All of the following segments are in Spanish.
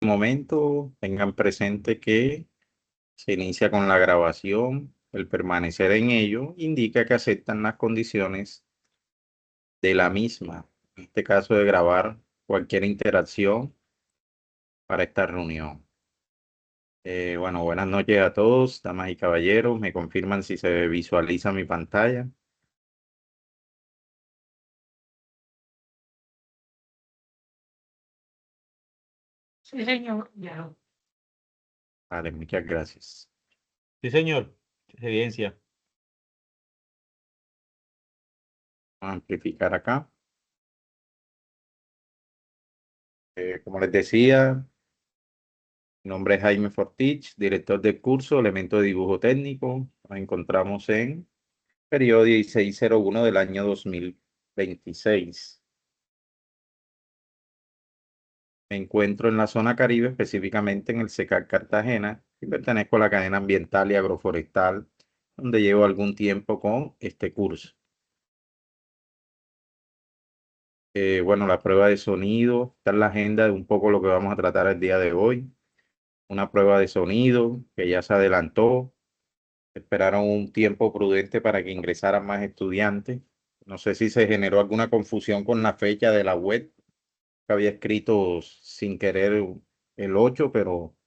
Momento, tengan presente que se inicia con la grabación. El permanecer en ello indica que aceptan las condiciones de la misma, en este caso de grabar cualquier interacción para esta reunión. Bueno, buenas noches a todos, damas y caballeros. Me confirman si se visualiza mi pantalla. Sí, señor. Ya. Vale, muchas gracias. Sí, señor. Evidencia. Vamos a amplificar acá. Como les decía, mi nombre es Jaime Fortich, director del curso Elemento de Dibujo Técnico. Nos encontramos en periodo 1601 del año 2026. Me encuentro en la zona Caribe, específicamente en el SECAC Cartagena, y pertenezco a la cadena ambiental y agroforestal, donde llevo algún tiempo con este curso. Bueno, la prueba de sonido, está en la agenda de un poco lo que vamos a tratar el día de hoy. Una prueba de sonido que ya se adelantó. Esperaron un tiempo prudente para que ingresaran más estudiantes. No sé si se generó alguna confusión con la fecha de la web, que había escrito sin querer el 8, pero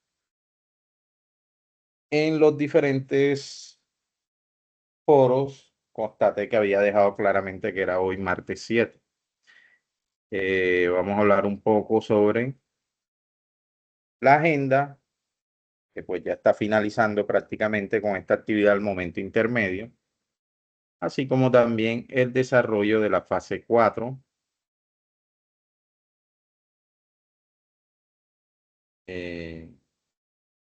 en los diferentes foros constaté que había dejado claramente que era hoy martes 7. Vamos a hablar un poco sobre la agenda, que pues ya está finalizando prácticamente con esta actividad al momento intermedio, así como también el desarrollo de la fase 4.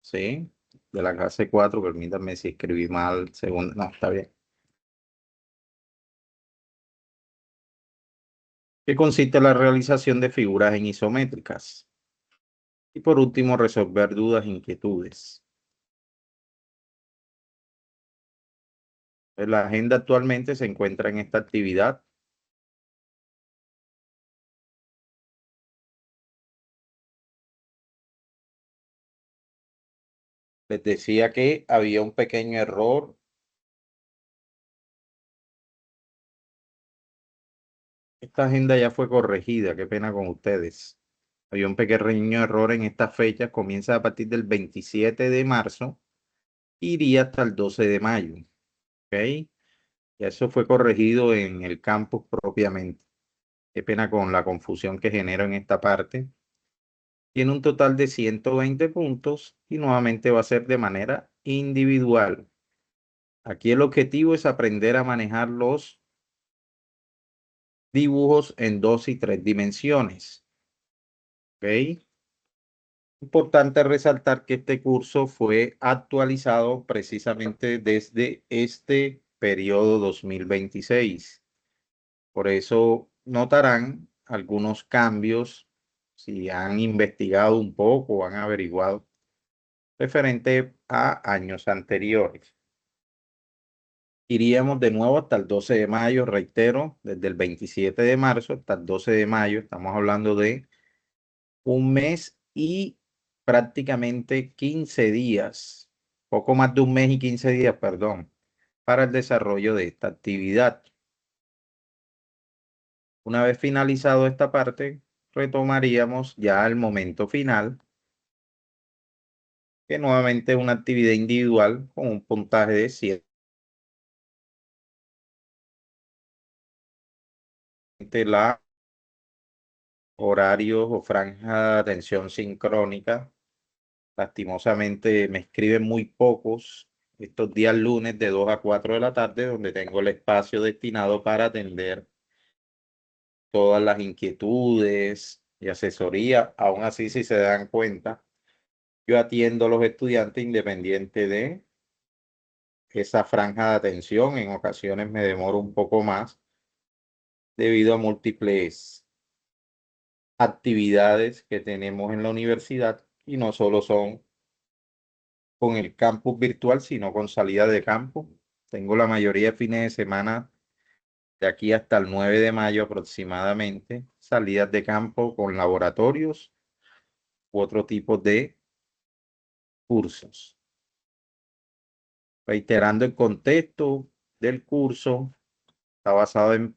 Sí, de la clase 4, permítanme si escribí mal, segundo, no, está bien. Que consiste en la realización de figuras en isométricas. Y por último, resolver dudas e inquietudes. La agenda actualmente se encuentra en esta actividad. Les decía que había un pequeño error. Esta agenda ya fue corregida, qué pena con ustedes. Había un pequeño error en estas fechas, comienza a partir del 27 de marzo, iría hasta el 12 de mayo. ¿Ok? Ya eso fue corregido en el campus propiamente. Qué pena con la confusión que genera en esta parte. Tiene un total de 120 puntos y nuevamente va a ser de manera individual. Aquí el objetivo es aprender a manejar los dibujos en 2 y 3 dimensiones. ¿Ok? Importante resaltar que este curso fue actualizado precisamente desde este periodo 2026. Por eso notarán algunos cambios si han investigado un poco o han averiguado referente a años anteriores. Iríamos de nuevo hasta el 12 de mayo, reitero, desde el 27 de marzo hasta el 12 de mayo, estamos hablando de un mes y prácticamente 15 días, poco más de un mes y 15 días, perdón, para el desarrollo de esta actividad. Una vez finalizado esta parte, retomaríamos ya el momento final, que nuevamente es una actividad individual con un puntaje de 7. La horarios o franja de atención sincrónica. Lastimosamente me escriben muy pocos estos días lunes de 2 a 4 de la tarde, donde tengo el espacio destinado para atender todas las inquietudes y asesoría. Aún así, si se dan cuenta, yo atiendo a los estudiantes independiente de esa franja de atención. En ocasiones me demoro un poco más debido a múltiples actividades que tenemos en la universidad y no solo son con el campus virtual, sino con salida de campo. Tengo la mayoría de fines de semana de aquí hasta el 9 de mayo aproximadamente, salidas de campo con laboratorios u otro tipo de cursos. Reiterando, el contexto del curso está basado en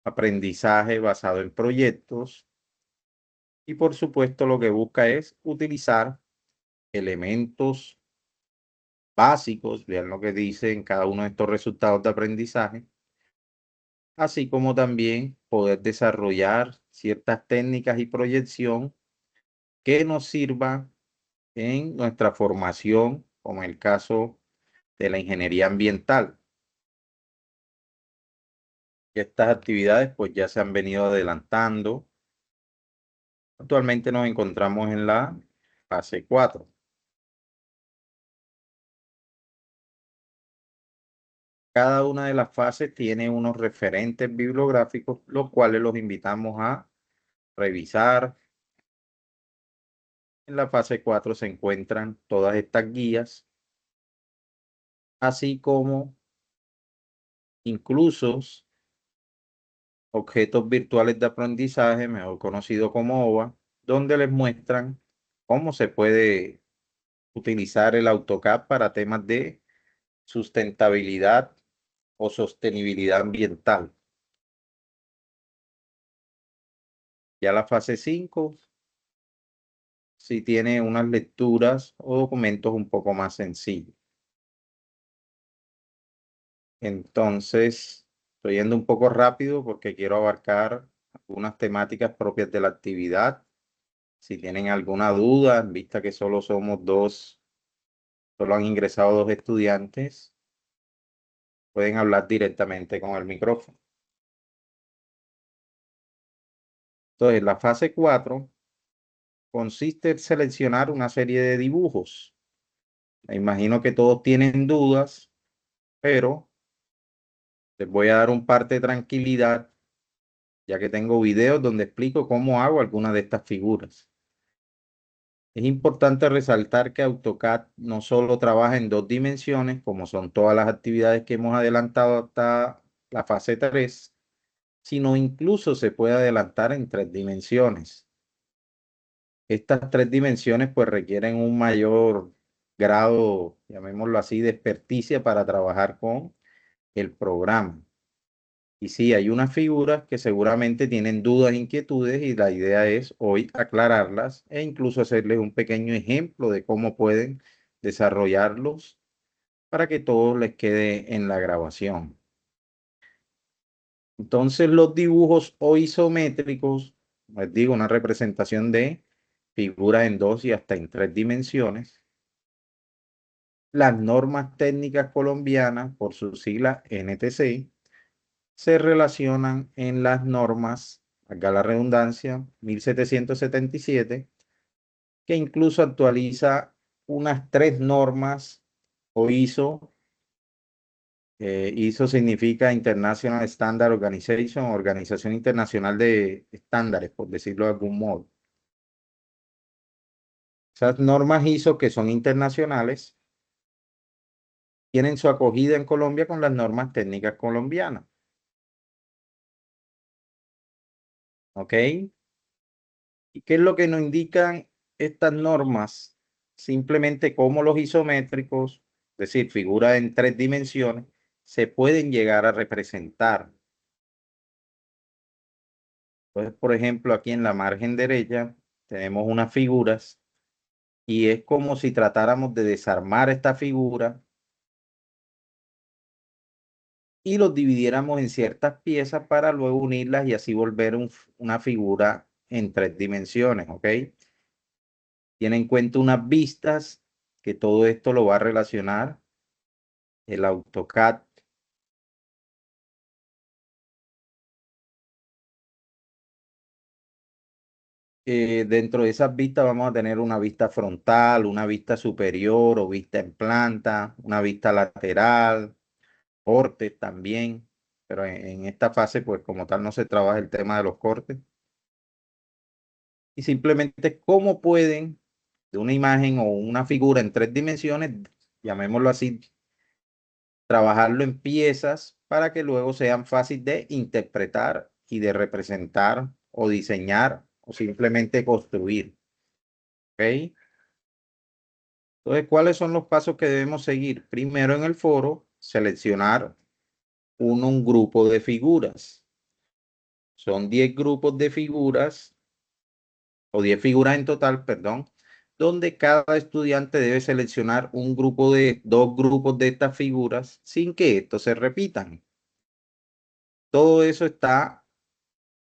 aprendizaje, basado en proyectos, y por supuesto lo que busca es utilizar elementos básicos, vean lo que dice en cada uno de estos resultados de aprendizaje, así como también poder desarrollar ciertas técnicas y proyección que nos sirvan en nuestra formación, como en el caso de la ingeniería ambiental. Estas actividades pues ya se han venido adelantando. Actualmente nos encontramos en la fase 4. Cada una de las fases tiene unos referentes bibliográficos, los cuales los invitamos a revisar. En la fase 4 se encuentran todas estas guías, así como incluso objetos virtuales de aprendizaje, mejor conocido como OVA, donde les muestran cómo se puede utilizar el AutoCAD para temas de sustentabilidad o sostenibilidad ambiental. Ya la fase 5 sí tiene unas lecturas o documentos un poco más sencillos. Entonces, estoy yendo un poco rápido porque quiero abarcar algunas temáticas propias de la actividad. Si tienen alguna duda, en vista que solo somos dos, solo han ingresado dos estudiantes, pueden hablar directamente con el micrófono. Entonces, la fase 4 consiste en seleccionar una serie de dibujos. Me imagino que todos tienen dudas, pero les voy a dar un parte de tranquilidad, ya que tengo videos donde explico cómo hago algunas de estas figuras. Es importante resaltar que AutoCAD no solo trabaja en dos dimensiones, como son todas las actividades que hemos adelantado hasta la fase 3, sino incluso se puede adelantar en tres dimensiones. Estas tres dimensiones pues requieren un mayor grado, llamémoslo así, de experticia para trabajar con el programa. Y sí, hay unas figuras que seguramente tienen dudas, inquietudes, y la idea es hoy aclararlas e incluso hacerles un pequeño ejemplo de cómo pueden desarrollarlos para que todo les quede en la grabación. Entonces, los dibujos o isométricos, les digo, una representación de figuras en dos y hasta en tres dimensiones. Las normas técnicas colombianas, por su sigla NTC, se relacionan en las normas, acá la redundancia, 1777, que incluso actualiza unas tres normas o ISO. ISO significa International Standard Organization, Organización Internacional de Estándares, por decirlo de algún modo. Esas normas ISO que son internacionales tienen su acogida en Colombia con las normas técnicas colombianas. ¿Ok? ¿Y qué es lo que nos indican estas normas? Simplemente cómo los isométricos, es decir, figuras en tres dimensiones, se pueden llegar a representar. Entonces, por ejemplo, aquí en la margen derecha tenemos unas figuras y es como si tratáramos de desarmar esta figura y los dividiéramos en ciertas piezas para luego unirlas y así volver una figura en tres dimensiones, ¿ok? Tiene en cuenta unas vistas, que todo esto lo va a relacionar el AutoCAD. Dentro de esas vistas vamos a tener una vista frontal, una vista superior o vista en planta, una vista lateral, cortes también, pero en esta fase pues como tal no se trabaja el tema de los cortes. Y simplemente cómo pueden de una imagen o una figura en tres dimensiones, llamémoslo así, trabajarlo en piezas para que luego sean fáciles de interpretar y de representar o diseñar o simplemente construir. ¿Ok? Entonces, ¿cuáles son los pasos que debemos seguir? Primero en el foro, seleccionar un grupo de figuras. Son 10 grupos de figuras, o 10 figuras en total, perdón, donde cada estudiante debe seleccionar un grupo de, 2 grupos de estas figuras sin que estos se repitan. Todo eso está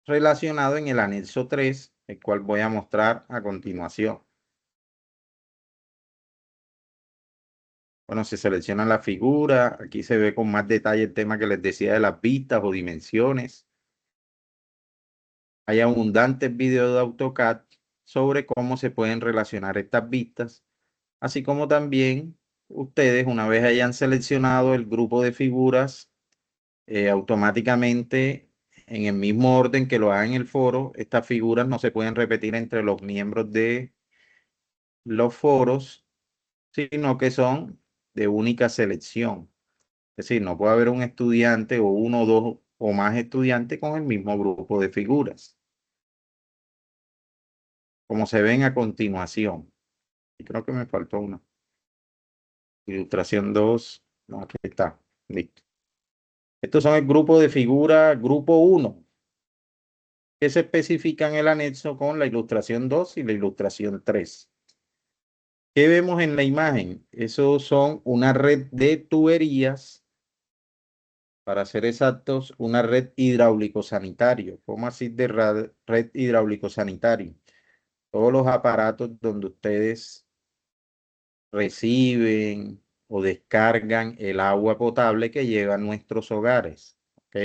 relacionado en el anexo 3, el cual voy a mostrar a continuación. Bueno, se selecciona la figura, aquí se ve con más detalle el tema que les decía de las vistas o dimensiones. Hay abundantes videos de AutoCAD sobre cómo se pueden relacionar estas vistas, así como también ustedes, una vez hayan seleccionado el grupo de figuras, automáticamente en el mismo orden que lo hagan en el foro, estas figuras no se pueden repetir entre los miembros de los foros, sino que son de única selección. Es decir, no puede haber un estudiante o uno, dos o más estudiantes con el mismo grupo de figuras, como se ven a continuación. Y creo que me faltó una. Ilustración 2. No, aquí está. Listo. Estos son el grupo de figuras, grupo 1, que se especifica en el anexo con la ilustración 2 y la ilustración 3. ¿Qué vemos en la imagen? Esos son una red de tuberías, para ser exactos, una red hidráulico-sanitario. ¿Cómo así de red hidráulico-sanitario? Todos los aparatos donde ustedes reciben o descargan el agua potable que llega a nuestros hogares. ¿Ok?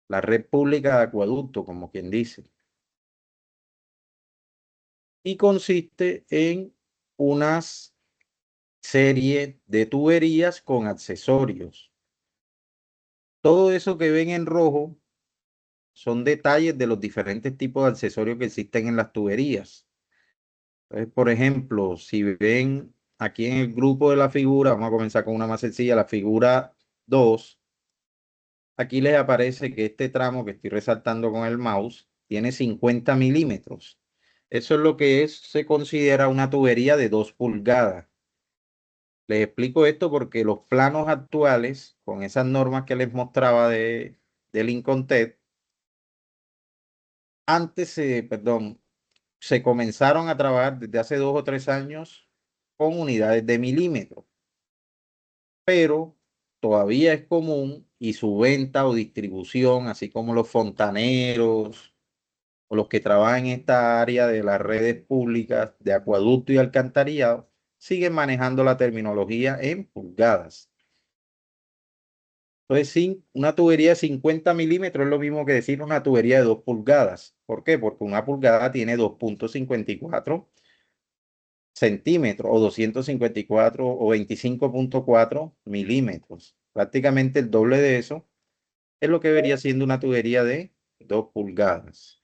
La red pública de acueducto, como quien dice. Y consiste en unas serie de tuberías con accesorios. Todo eso que ven en rojo son detalles de los diferentes tipos de accesorios que existen en las tuberías. Entonces, por ejemplo, si ven aquí en el grupo de la figura, vamos a comenzar con una más sencilla, la figura 2, aquí les aparece que este tramo que estoy resaltando con el mouse tiene 50 milímetros. Eso es lo que se considera una tubería de 2 pulgadas. Les explico esto porque los planos actuales, con esas normas que les mostraba del Incontec, perdón, se comenzaron a trabajar desde hace 2 o 3 años con unidades de milímetros, pero todavía es común y su venta o distribución, así como los fontaneros o los que trabajan en esta área de las redes públicas de acueducto y alcantarillado, siguen manejando la terminología en pulgadas. Entonces, una tubería de 50 milímetros es lo mismo que decir una tubería de 2 pulgadas. ¿Por qué? Porque una pulgada tiene 2,54 centímetros o 254 o 25,4 milímetros. Prácticamente el doble de eso es lo que vería siendo una tubería de 2 pulgadas.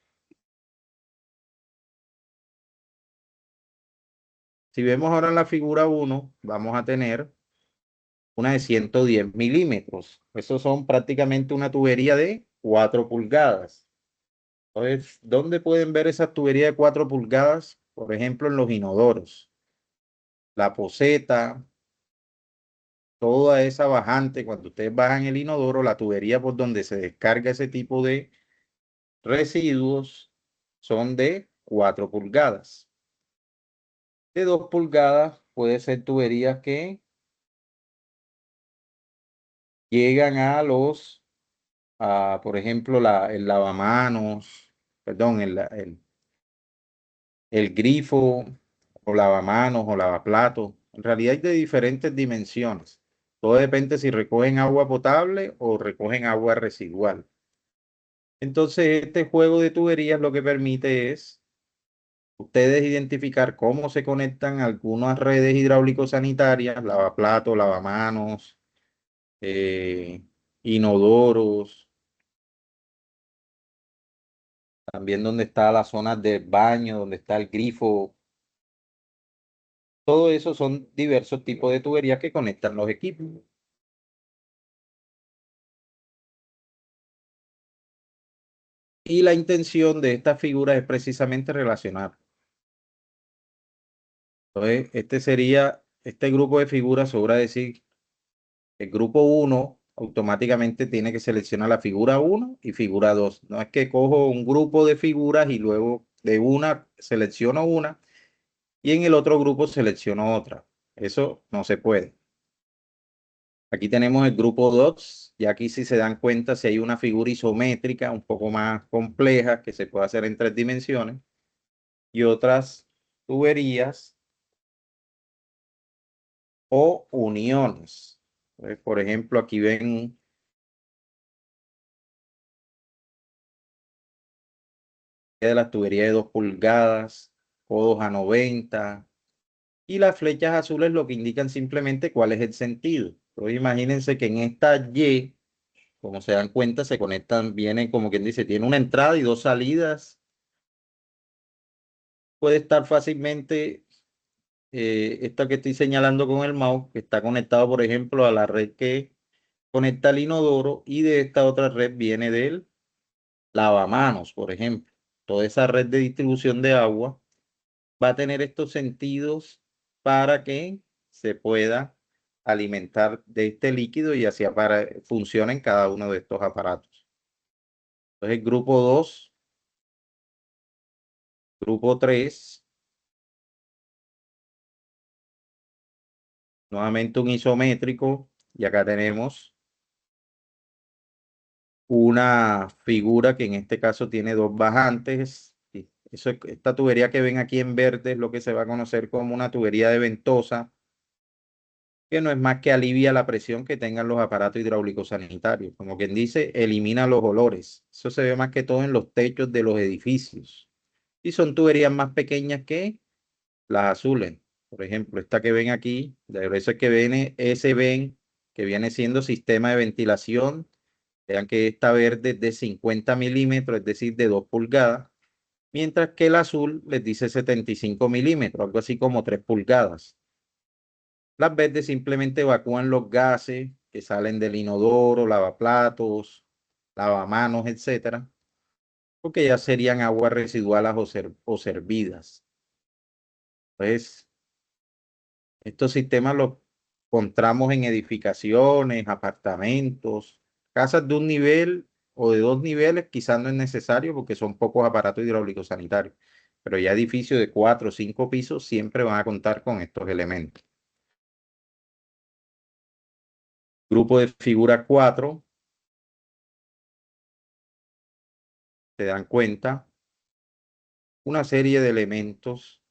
Si vemos ahora en la figura 1, vamos a tener una de 110 milímetros. Esos son prácticamente una tubería de 4 pulgadas. Entonces, ¿dónde pueden ver esas tuberías de 4 pulgadas? Por ejemplo, en los inodoros. La poceta, toda esa bajante, cuando ustedes bajan el inodoro, la tubería por donde se descarga ese tipo de residuos son de 4 pulgadas. De 2 pulgadas puede ser tuberías que llegan por ejemplo, el lavamanos, perdón, el grifo o lavamanos o lavaplatos. En realidad hay de diferentes dimensiones. Todo depende si recogen agua potable o recogen agua residual. Entonces, este juego de tuberías lo que permite es ustedes identificar cómo se conectan algunas redes hidráulico-sanitarias, lavaplatos, lavamanos, inodoros, también donde está la zona del baño, donde está el grifo. Todo eso son diversos tipos de tuberías que conectan los equipos. Y la intención de esta figura es precisamente relacionar Entonces, este grupo de figuras sobra decir, el grupo 1 automáticamente tiene que seleccionar la figura 1 y figura 2. No es que cojo un grupo de figuras y luego de una selecciono una y en el otro grupo selecciono otra. Eso no se puede. Aquí tenemos el grupo 2, y aquí si se dan cuenta, si hay una figura isométrica un poco más compleja que se puede hacer en 3 dimensiones y otras tuberías o uniones. Por ejemplo, aquí ven de las tuberías de 2 pulgadas, codos a 90, y las flechas azules lo que indican simplemente cuál es el sentido. Entonces imagínense que en esta Y, como se dan cuenta, se conectan, viene como quien dice, tiene una entrada y 2 salidas. Puede estar fácilmente, esta que estoy señalando con el mouse, que está conectado, por ejemplo, a la red que conecta el inodoro, y de esta otra red viene del lavamanos, por ejemplo. Toda esa red de distribución de agua va a tener estos sentidos para que se pueda alimentar de este líquido y así funciona en cada uno de estos aparatos. Entonces, grupo 2, grupo 3, nuevamente un isométrico, y acá tenemos una figura que en este caso tiene 2 bajantes. Esta tubería que ven aquí en verde es lo que se va a conocer como una tubería de ventosa, que no es más que alivia la presión que tengan los aparatos hidráulicos sanitarios. Como quien dice, elimina los olores. Eso se ve más que todo en los techos de los edificios. Y son tuberías más pequeñas que las azules. Por ejemplo, esta que ven aquí, de eso es que viene ese ven, que viene siendo sistema de ventilación. Vean que esta verde es de 50 milímetros, es decir, de 2 pulgadas, mientras que el azul les dice 75 milímetros, algo así como 3 pulgadas. Las verdes simplemente evacúan los gases que salen del inodoro, lavaplatos, lavamanos, etcétera, porque ya serían aguas residuales o servidas. Pues estos sistemas los encontramos en edificaciones, apartamentos, casas de un nivel o de 2 niveles, quizás no es necesario porque son pocos aparatos hidráulicos sanitarios, pero ya edificios de 4 o 5 pisos siempre van a contar con estos elementos. Grupo de figura 4, se dan cuenta, una serie de elementos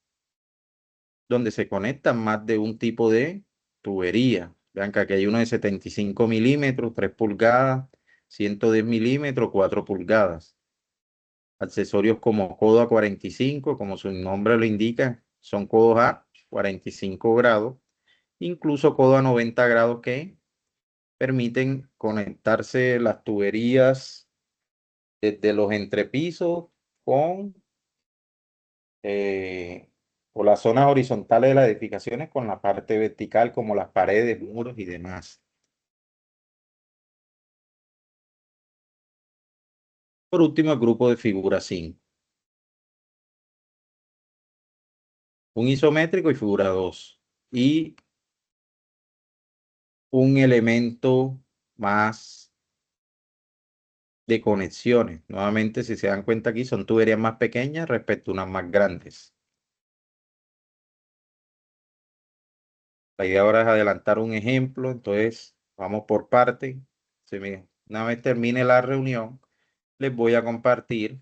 donde se conectan más de un tipo de tubería. Vean que aquí hay uno de 75 milímetros, 3 pulgadas, 110 milímetros, 4 pulgadas. Accesorios como codo a 45, como su nombre lo indica, son codos a 45 grados, incluso codo a 90 grados que permiten conectarse las tuberías desde los entrepisos con o las zonas horizontales de las edificaciones con la parte vertical como las paredes, muros y demás. Por último, el grupo de figura 5. Un isométrico y figura 2. Y un elemento más de conexiones. Nuevamente, si se dan cuenta aquí, son tuberías más pequeñas respecto a unas más grandes. La idea ahora es adelantar un ejemplo, entonces vamos por parte. Una vez termine la reunión, les voy a compartir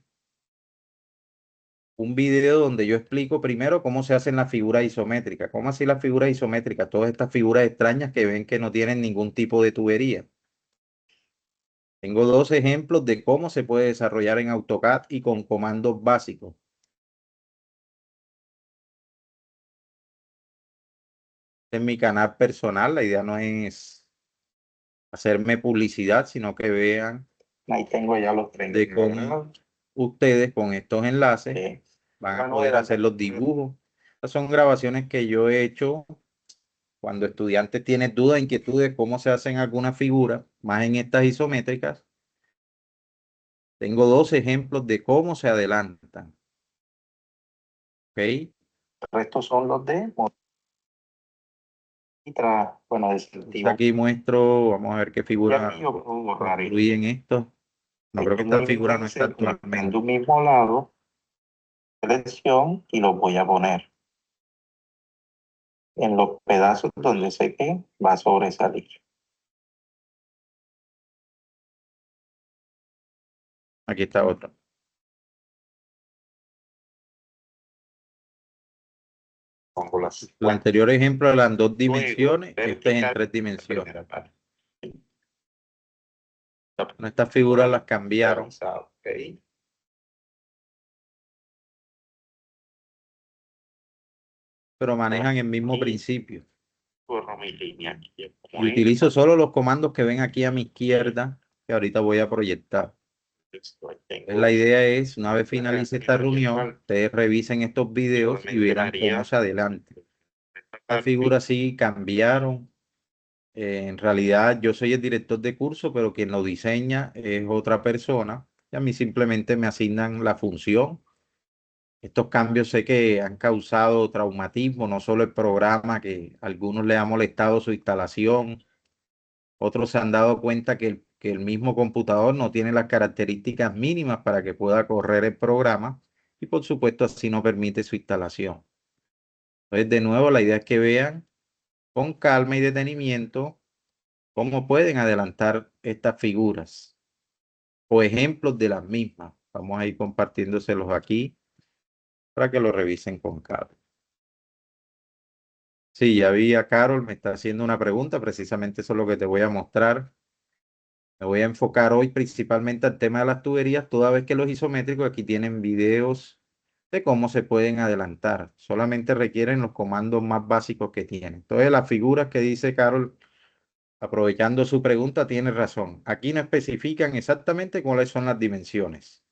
un video donde yo explico primero cómo se hacen las figuras isométricas. ¿Cómo así las figuras isométricas? Todas estas figuras extrañas que ven que no tienen ningún tipo de tubería. Tengo 2 ejemplos de cómo se puede desarrollar en AutoCAD y con comandos básicos. En mi canal personal, la idea no es hacerme publicidad, sino que vean Ahí tengo ya los 30. de cómo ustedes con estos enlaces van a poder hacer los dibujos. Estas son grabaciones que yo he hecho cuando estudiantes tienen dudas, inquietudes, cómo se hacen algunas figuras, más en estas isométricas. Tengo 2 ejemplos de cómo se adelantan. ¿Ok? El resto son los de bueno, de Entonces selectivo. aquí muestro, vamos a ver qué Y figura aquí yo puedo borrar esto. incluyen esto. No creo que esta figura no está En actualmente. un mismo lado, selección y los voy a poner en los pedazos donde sé que va a sobresalir. Aquí está otro. Pongo las El anterior ejemplo eran dos dimensiones, Luego, este es en vertical, 3 la dimensiones. primera parte. Estas figuras las cambiaron, Ok. pero manejan el mismo Y principio. borro mi línea aquí. Y utilizo solo los comandos que ven aquí a mi izquierda, que ahorita voy a proyectar. Entonces, la idea es, una vez finalice esta reunión, ustedes revisen estos videos y verán cómo se adelanta. Las figuras sí cambiaron. En realidad yo soy el director de curso, pero quien lo diseña es otra persona. Y a mí simplemente me asignan la función. Estos cambios sé que han causado traumatismo, no solo el programa, que a algunos le ha molestado su instalación. Otros se han dado cuenta que el mismo computador no tiene las características mínimas para que pueda correr el programa y por supuesto así no permite su instalación. Entonces, de nuevo, la idea es que vean con calma y detenimiento cómo pueden adelantar estas figuras o ejemplos de las mismas. Vamos a ir compartiéndoselos aquí para que lo revisen con calma. Sí, ya vi a Carol, me está haciendo una pregunta, precisamente eso es lo que te voy a mostrar. Me voy a enfocar hoy principalmente al tema de las tuberías, toda vez que los isométricos aquí tienen videos de cómo se pueden adelantar. Solamente requieren los comandos más básicos que tienen. Entonces, las figuras que dice Carol, aprovechando su pregunta, tiene razón. Aquí no especifican exactamente cuáles son las dimensiones.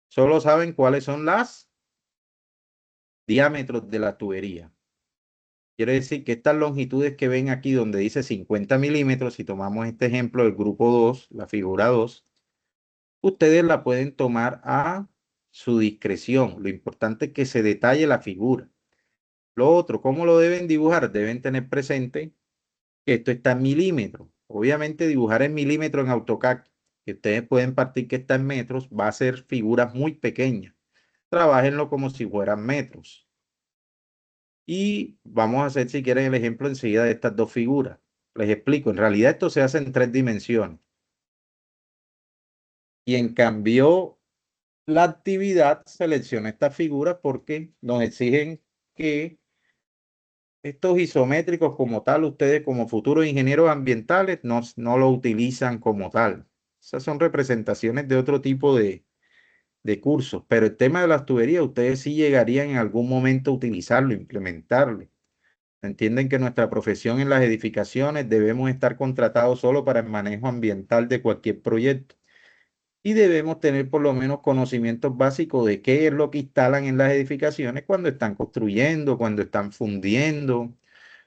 Solo saben cuáles son las diámetros de la tubería. Quiere decir que estas longitudes que ven aquí donde dice 50 milímetros, si tomamos este ejemplo del grupo 2, la figura 2, ustedes la pueden tomar a su discreción. Lo importante es que se detalle la figura. Lo otro, ¿cómo lo deben dibujar? Deben tener presente que esto está en milímetros. Obviamente dibujar en milímetros en AutoCAD, que ustedes pueden partir que está en metros, va a ser figuras muy pequeñas. Trabájenlo como si fueran metros. Y vamos a hacer, si quieren, el ejemplo enseguida de estas dos figuras. Les explico, en realidad esto se hace en 3 dimensiones. Quien cambió la actividad selecciona estas figuras porque nos exigen que estos isométricos como tal, ustedes como futuros ingenieros ambientales no lo utilizan como tal. Esas son representaciones de otro tipo de cursos, pero el tema de las tuberías, ustedes sí llegarían en algún momento a utilizarlo, implementarlo. Entienden que nuestra profesión en las edificaciones debemos estar contratados solo para el manejo ambiental de cualquier proyecto y debemos tener por lo menos conocimientos básicos de qué es lo que instalan en las edificaciones cuando están construyendo, cuando están fundiendo,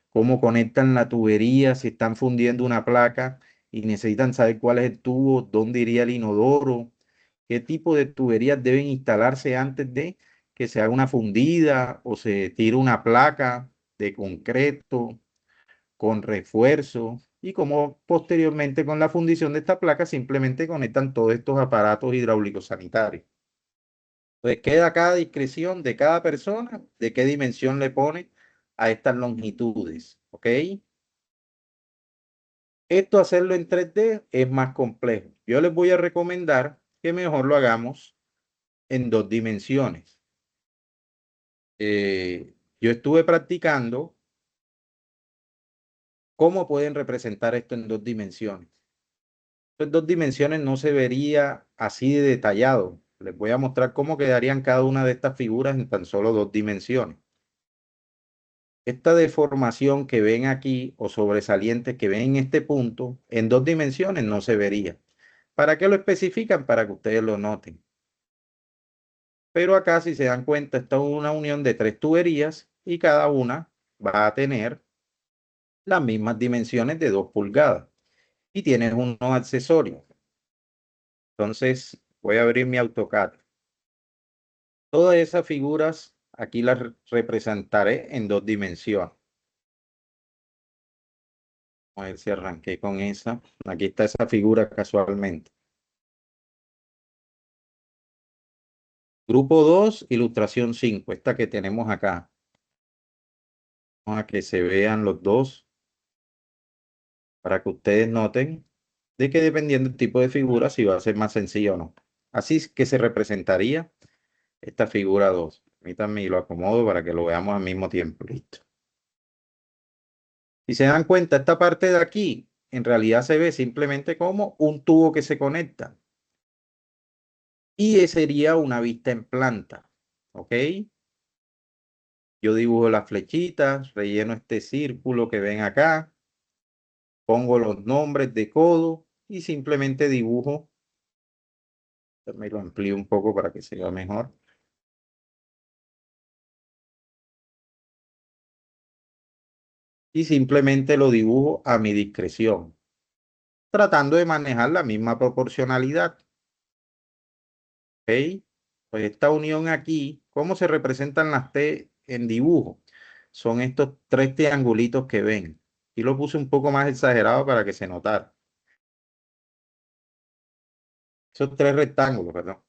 cómo conectan la tubería, si están fundiendo una placa y necesitan saber cuál es el tubo, dónde iría el inodoro, qué tipo de tuberías deben instalarse antes de que se haga una fundida o se tire una placa de concreto con refuerzo y cómo posteriormente con la fundición de esta placa simplemente conectan todos estos aparatos hidráulicos sanitarios. Entonces queda a cada discreción de cada persona de qué dimensión le pone a estas longitudes, ¿ok? Esto hacerlo en 3D es más complejo. Yo les voy a recomendar que mejor lo hagamos en 2 dimensiones. Yo estuve practicando cómo pueden representar esto en 2 dimensiones. En 2 dimensiones no se vería así de detallado. Les voy a mostrar cómo quedarían cada una de estas figuras en tan solo 2 dimensiones. Esta deformación que ven aquí o sobresaliente que ven en este punto, en 2 dimensiones no se vería. ¿Para qué lo especifican? Para que ustedes lo noten. Pero acá, si se dan cuenta, esta es una unión de 3 tuberías y cada una va a tener las mismas dimensiones de 2 pulgadas y tienen unos accesorios. Entonces, voy a abrir mi AutoCAD. Todas esas figuras aquí las representaré en 2 dimensiones. Vamos a ver si arranqué con esa. Aquí está esa figura casualmente. Grupo 2, ilustración 5, esta que tenemos acá. Vamos a que se vean los dos para que ustedes noten de que dependiendo del tipo de figura, si va a ser más sencillo o no. Así es que se representaría esta figura 2. Permítanme y lo acomodo para que lo veamos al mismo tiempo. Listo. Si se dan cuenta, esta parte de aquí en realidad se ve simplemente como un tubo que se conecta. Y sería una vista en planta. ¿Ok? Yo dibujo las flechitas, relleno este círculo que ven acá, pongo los nombres de codo y simplemente dibujo. Me lo amplío un poco para que se vea mejor. Y simplemente lo dibujo a mi discreción, tratando de manejar la misma proporcionalidad. ¿Ok? Pues esta unión aquí, ¿cómo se representan las T en dibujo? Son estos 3 triangulitos que ven. Y lo puse un poco más exagerado para que se notara. Esos 3 rectángulos, perdón.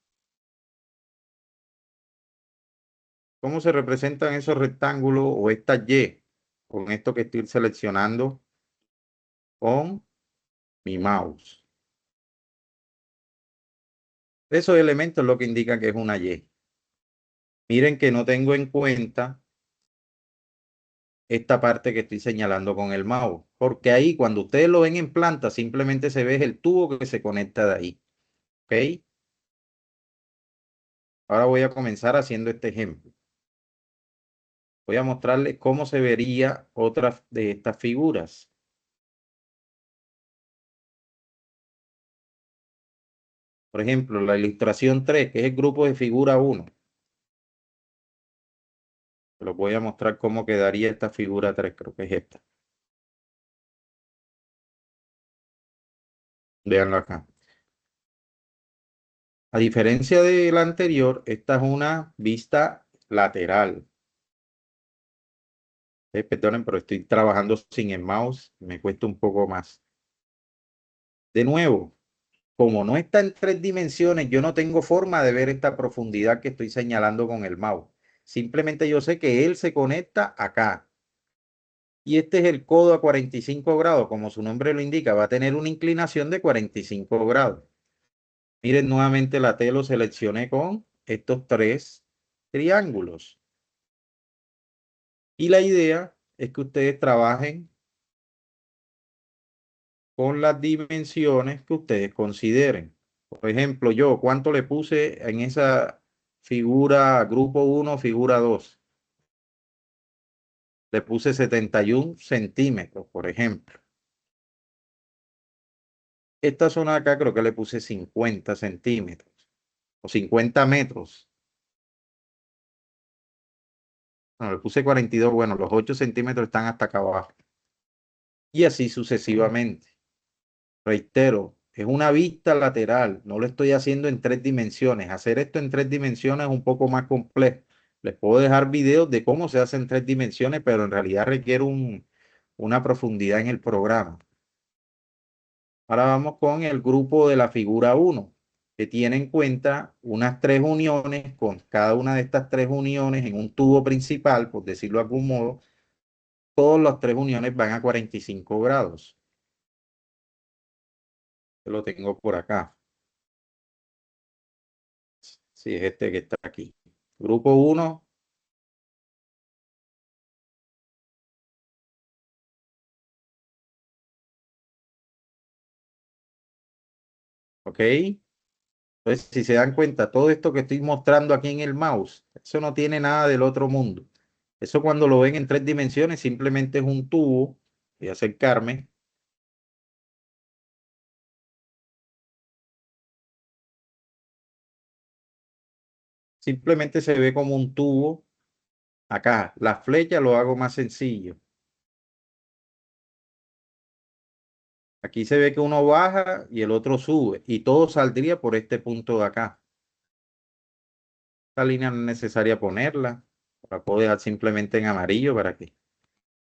¿Cómo se representan esos rectángulos o estas Y? Con esto que estoy seleccionando con mi mouse. Esos elementos es lo que indica que es una Y. Miren que no tengo en cuenta esta parte que estoy señalando con el mouse, porque ahí cuando ustedes lo ven en planta simplemente se ve el tubo que se conecta de ahí. ¿Ok? Ahora voy a comenzar haciendo este ejemplo. Voy a mostrarles cómo se vería otra de estas figuras. Por ejemplo, la ilustración 3, que es el grupo de figura 1. Les voy a mostrar cómo quedaría esta figura 3, creo que es esta. Véanlo acá. A diferencia de la anterior, esta es una vista lateral. Perdonen, pero estoy trabajando sin el mouse, me cuesta un poco más. De nuevo, como no está en 3 dimensiones, yo no tengo forma de ver esta profundidad que estoy señalando con el mouse. Simplemente yo sé que él se conecta acá. Y este es el codo a 45 grados, como su nombre lo indica, va a tener una inclinación de 45 grados. Miren, nuevamente la T lo seleccioné con estos 3 triángulos. Y la idea es que ustedes trabajen con las dimensiones que ustedes consideren. Por ejemplo, yo, ¿cuánto le puse en esa figura grupo 1, figura 2? Le puse 71 centímetros, por ejemplo. Esta zona de acá creo que le puse 50 centímetros o 50 metros. No, le puse 42, bueno, los 8 centímetros están hasta acá abajo. Y así sucesivamente. Reitero, es una vista lateral, no lo estoy haciendo en 3 dimensiones. Hacer esto en 3 dimensiones es un poco más complejo. Les puedo dejar videos de cómo se hace en 3 dimensiones, pero en realidad requiere una profundidad en el programa. Ahora vamos con el grupo de la figura 1, que tiene en cuenta unas 3 uniones, con cada una de estas 3 uniones en un tubo principal, por decirlo de algún modo, todas las 3 uniones van a 45 grados. Yo lo tengo por acá. Sí, es este que está aquí. Grupo 1. ¿Ok? Entonces, si se dan cuenta, todo esto que estoy mostrando aquí en el mouse, eso no tiene nada del otro mundo. Eso cuando lo ven en 3 dimensiones, simplemente es un tubo. Voy a acercarme. Simplemente se ve como un tubo. Acá, la flecha lo hago más sencillo. Aquí se ve que uno baja y el otro sube. Y todo saldría por este punto de acá. Esta línea no es necesaria ponerla. La puedo dejar simplemente en amarillo para que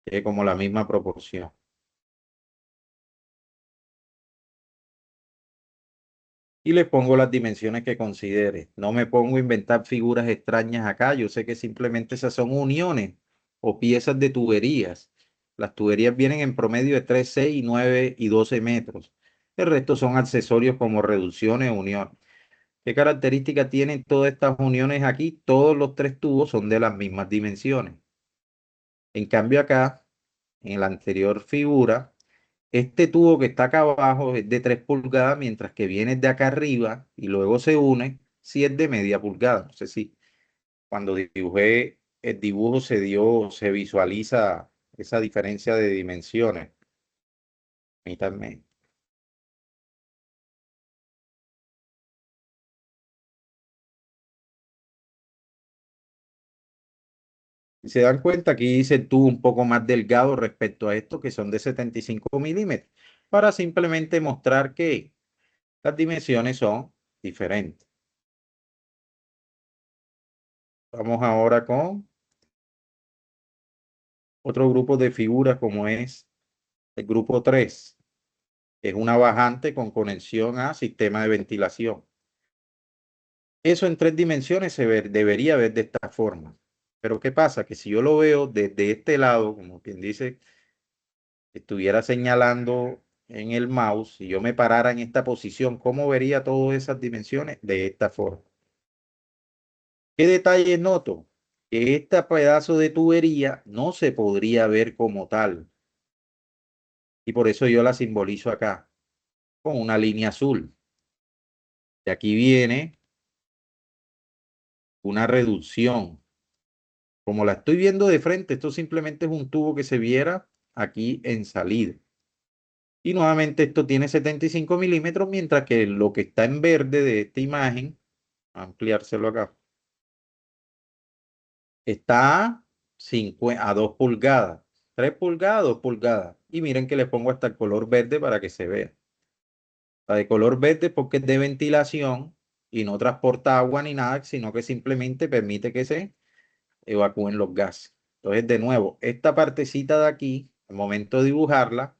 quede como la misma proporción. Y le pongo las dimensiones que considere. No me pongo a inventar figuras extrañas acá. Yo sé que simplemente esas son uniones o piezas de tuberías. Las tuberías vienen en promedio de 3, 6, 9 y 12 metros. El resto son accesorios como reducciones o uniones. ¿Qué características tienen todas estas uniones aquí? Todos los tres tubos son de las mismas dimensiones. En cambio acá, en la anterior figura, este tubo que está acá abajo es de 3 pulgadas, mientras que viene de acá arriba y luego se une, si es de media pulgada. No sé si cuando dibujé el dibujo se visualiza esa diferencia de dimensiones. Permítanme. Si se dan cuenta, aquí dice el tubo un poco más delgado respecto a estos que son de 75 milímetros, para simplemente mostrar que las dimensiones son diferentes. Vamos ahora con otro grupo de figuras como es el grupo 3. Es una bajante con conexión a sistema de ventilación. Eso en 3 dimensiones debería ver de esta forma. Pero ¿qué pasa? Que si yo lo veo desde este lado, como quien dice, estuviera señalando en el mouse, y yo me parara en esta posición, ¿cómo vería todas esas dimensiones? De esta forma. ¿Qué detalles noto? Que este pedazo de tubería no se podría ver como tal. Y por eso yo la simbolizo acá con una línea azul. De aquí viene una reducción. Como la estoy viendo de frente, esto simplemente es un tubo que se viera aquí en salida. Y nuevamente esto tiene 75 milímetros, mientras que lo que está en verde de esta imagen, ampliárselo acá, está a 2 pulgadas, 3 pulgadas, 2 pulgadas. Y miren que le pongo hasta el color verde para que se vea. La de color verde porque es de ventilación y no transporta agua ni nada, sino que simplemente permite que se evacúen los gases. Entonces, de nuevo, esta partecita de aquí, al momento de dibujarla,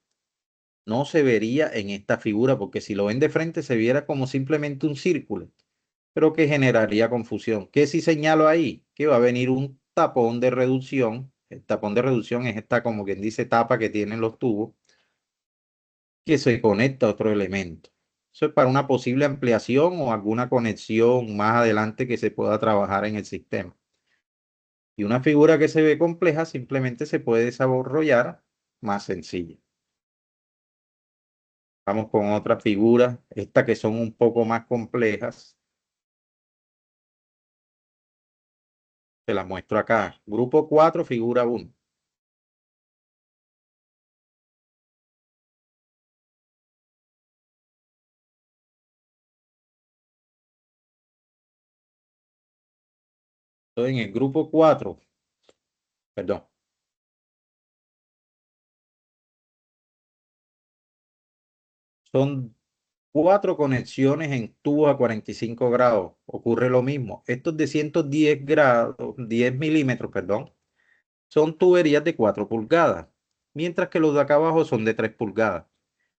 no se vería en esta figura, porque si lo ven de frente se viera como simplemente un círculo, pero que generaría confusión. ¿Qué si señalo ahí? Que va a venir un tapón de reducción. El tapón de reducción es esta, como quien dice, tapa que tienen los tubos, que se conecta a otro elemento. Eso es para una posible ampliación o alguna conexión más adelante que se pueda trabajar en el sistema. Y una figura que se ve compleja simplemente se puede desarrollar más sencilla. Vamos con otras figuras, estas que son un poco más complejas. Te las muestro acá. Grupo 4, figura 1. Entonces, en el grupo 4, perdón, son 4 conexiones en tubos a 45 grados. Ocurre lo mismo. Estos de 110 grados, 10 milímetros, perdón, son tuberías de 4 pulgadas, mientras que los de acá abajo son de 3 pulgadas.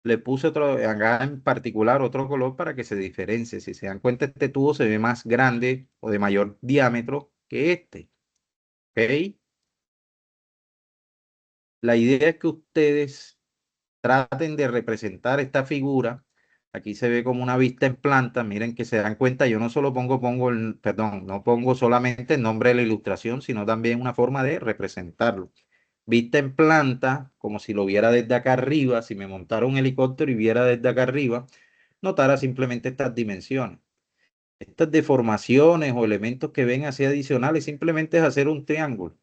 Le puse otro, acá en particular otro color para que se diferencie. Si se dan cuenta, este tubo se ve más grande o de mayor diámetro que este. ¿Ok? La idea es que ustedes traten de representar esta figura. Aquí se ve como una vista en planta. Miren que se dan cuenta, yo no solo perdón, no pongo solamente el nombre de la ilustración, sino también una forma de representarlo. Vista en planta, como si lo viera desde acá arriba, si me montara un helicóptero y viera desde acá arriba, notara simplemente estas dimensiones. Estas deformaciones o elementos que ven así adicionales simplemente es hacer un triángulo,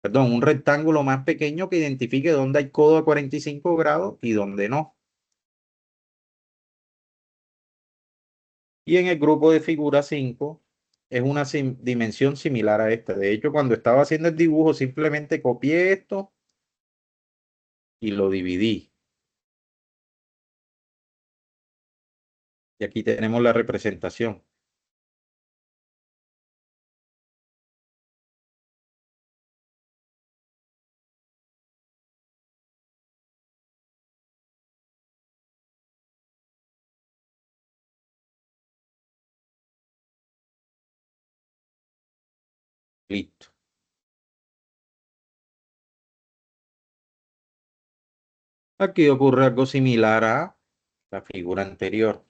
perdón, un rectángulo más pequeño que identifique dónde hay codo a 45 grados y dónde no. Y en el grupo de figura 5 es una dimensión similar a esta. De hecho, cuando estaba haciendo el dibujo, simplemente copié esto y lo dividí. Y aquí tenemos la representación. Listo. Aquí ocurre algo similar a la figura anterior.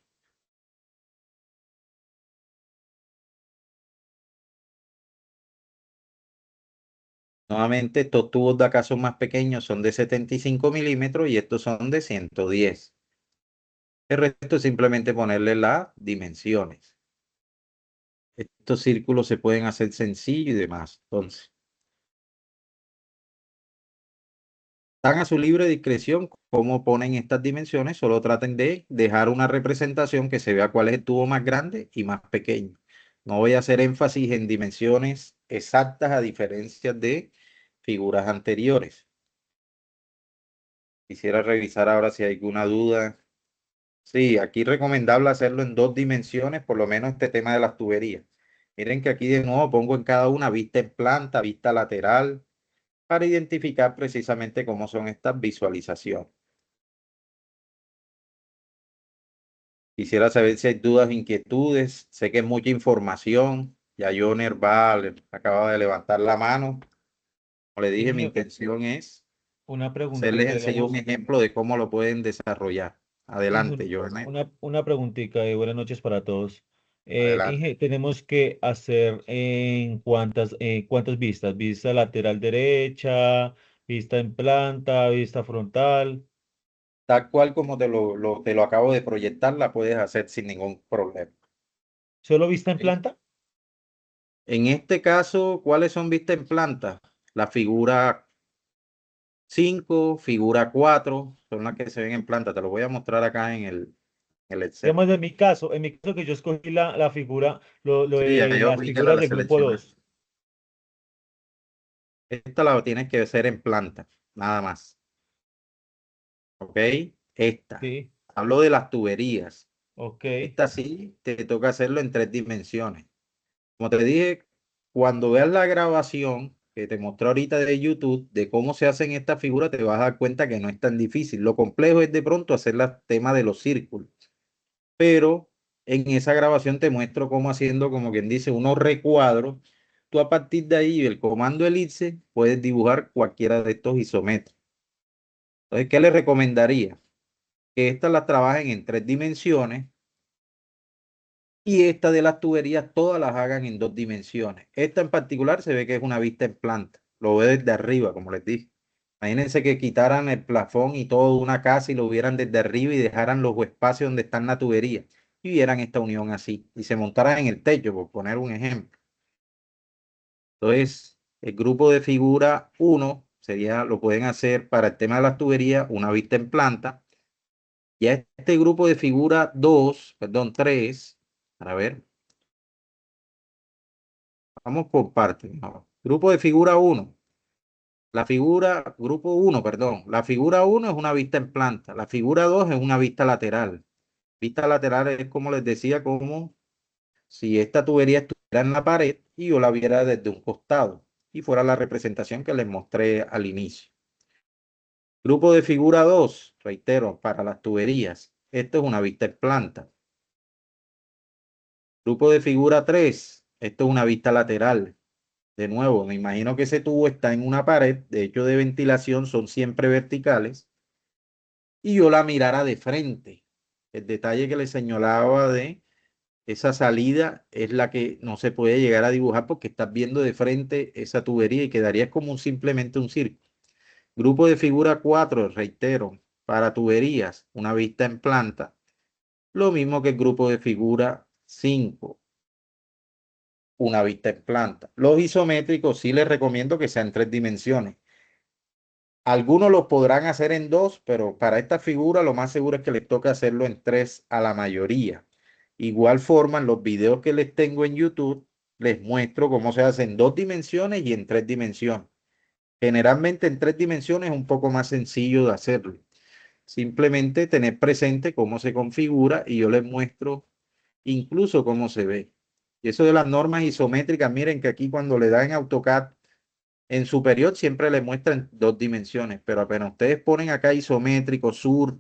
Nuevamente, estos tubos de acá son más pequeños, son de 75 milímetros y estos son de 110. El resto es simplemente ponerle las dimensiones. Estos círculos se pueden hacer sencillo y demás. Entonces, están a su libre discreción cómo ponen estas dimensiones. Solo traten de dejar una representación que se vea cuál es el tubo más grande y más pequeño. No voy a hacer énfasis en dimensiones exactas a diferencia de figuras anteriores. Quisiera revisar ahora si hay alguna duda. Sí, aquí recomendable hacerlo en 2 dimensiones, por lo menos este tema de las tuberías. Miren que aquí de nuevo pongo en cada una vista en planta, vista lateral, para identificar precisamente cómo son estas visualizaciones. Quisiera saber si hay dudas, inquietudes. Sé que es mucha información. Ya Joner acaba de levantar la mano. Como le Sí, dije, mi señor. intención es Una hacerles preguntita, enseñar un digamos. ejemplo de cómo lo pueden desarrollar. Adelante, Inge, Joner. una preguntita y buenas noches para todos. Adelante. Inge, tenemos que hacer en cuántas vistas, vista lateral derecha, vista en planta, vista frontal, Tal cual como te lo acabo de proyectar, la puedes hacer sin ningún problema. solo vista en ¿Ok? planta. En este caso, ¿cuáles son vistas en planta? La figura 5, figura 4, son las que se ven en planta. Te lo voy a mostrar acá en el Excel. Digamos, en mi caso que yo escogí la figura, Sí, ya yo las vi que la figuras de grupo seleccioné. 2. Esta la tienes que hacer en planta, nada más. ¿Ok? Esta. Sí, Hablo de las tuberías. ok. Esta sí te toca hacerlo en 3 dimensiones. Como te dije, cuando veas la grabación que te mostré ahorita de YouTube de cómo se hacen estas figuras, te vas a dar cuenta que no es tan difícil. Lo complejo es de pronto hacer el tema de los círculos. Pero en esa grabación te muestro cómo haciendo, como quien dice, unos recuadros. Tú a partir de ahí, el comando elipse, puedes dibujar cualquiera de estos isométricos. Entonces, ¿qué le recomendaría? Que estas las trabajen en 3 dimensiones y esta de las tuberías todas las hagan en 2 dimensiones. Esta en particular se ve que es una vista en planta. Lo veo desde arriba, como les dije. Imagínense que quitaran el plafón y todo una casa y lo vieran desde arriba y dejaran los espacios donde están la tubería y vieran esta unión así y se montaran en el techo, por poner un ejemplo. Entonces, el grupo de figura 1 sería, lo pueden hacer para el tema de las tuberías, una vista en planta. Ya este grupo de figura 2, perdón, 3, para ver, vamos por partes. ¿No? Grupo de figura 1. Grupo 1, perdón. La figura 1 es una vista en planta. La figura 2 es una vista lateral. Vista lateral es como les decía, como si esta tubería estuviera en la pared y yo la viera desde un costado y fuera la representación que les mostré al inicio. Grupo de figura 2, reitero, para las tuberías. Esto es una vista en planta. Grupo de figura 3, esto es una vista lateral. De nuevo, me imagino que ese tubo está en una pared, de hecho de ventilación son siempre verticales, y yo la mirara de frente. El detalle que les señalaba de esa salida es la que no se puede llegar a dibujar porque estás viendo de frente esa tubería y quedaría como simplemente un círculo. Grupo de figura 4, reitero, para tuberías, una vista en planta. Lo mismo que el grupo de figura 5, una vista en planta. Los isométricos sí les recomiendo que sean 3 dimensiones. Algunos los podrán hacer en 2, pero para esta figura lo más seguro es que les toque hacerlo en 3 a la mayoría. Igual forma, en los videos que les tengo en YouTube, les muestro cómo se hace en 2 dimensiones y en 3 dimensiones. Generalmente en 3 dimensiones es un poco más sencillo de hacerlo. Simplemente tener presente cómo se configura y yo les muestro incluso cómo se ve. Y eso de las normas isométricas, miren que aquí cuando le dan en AutoCAD en superior siempre le muestran 2 dimensiones, pero apenas ustedes ponen acá isométrico, sur,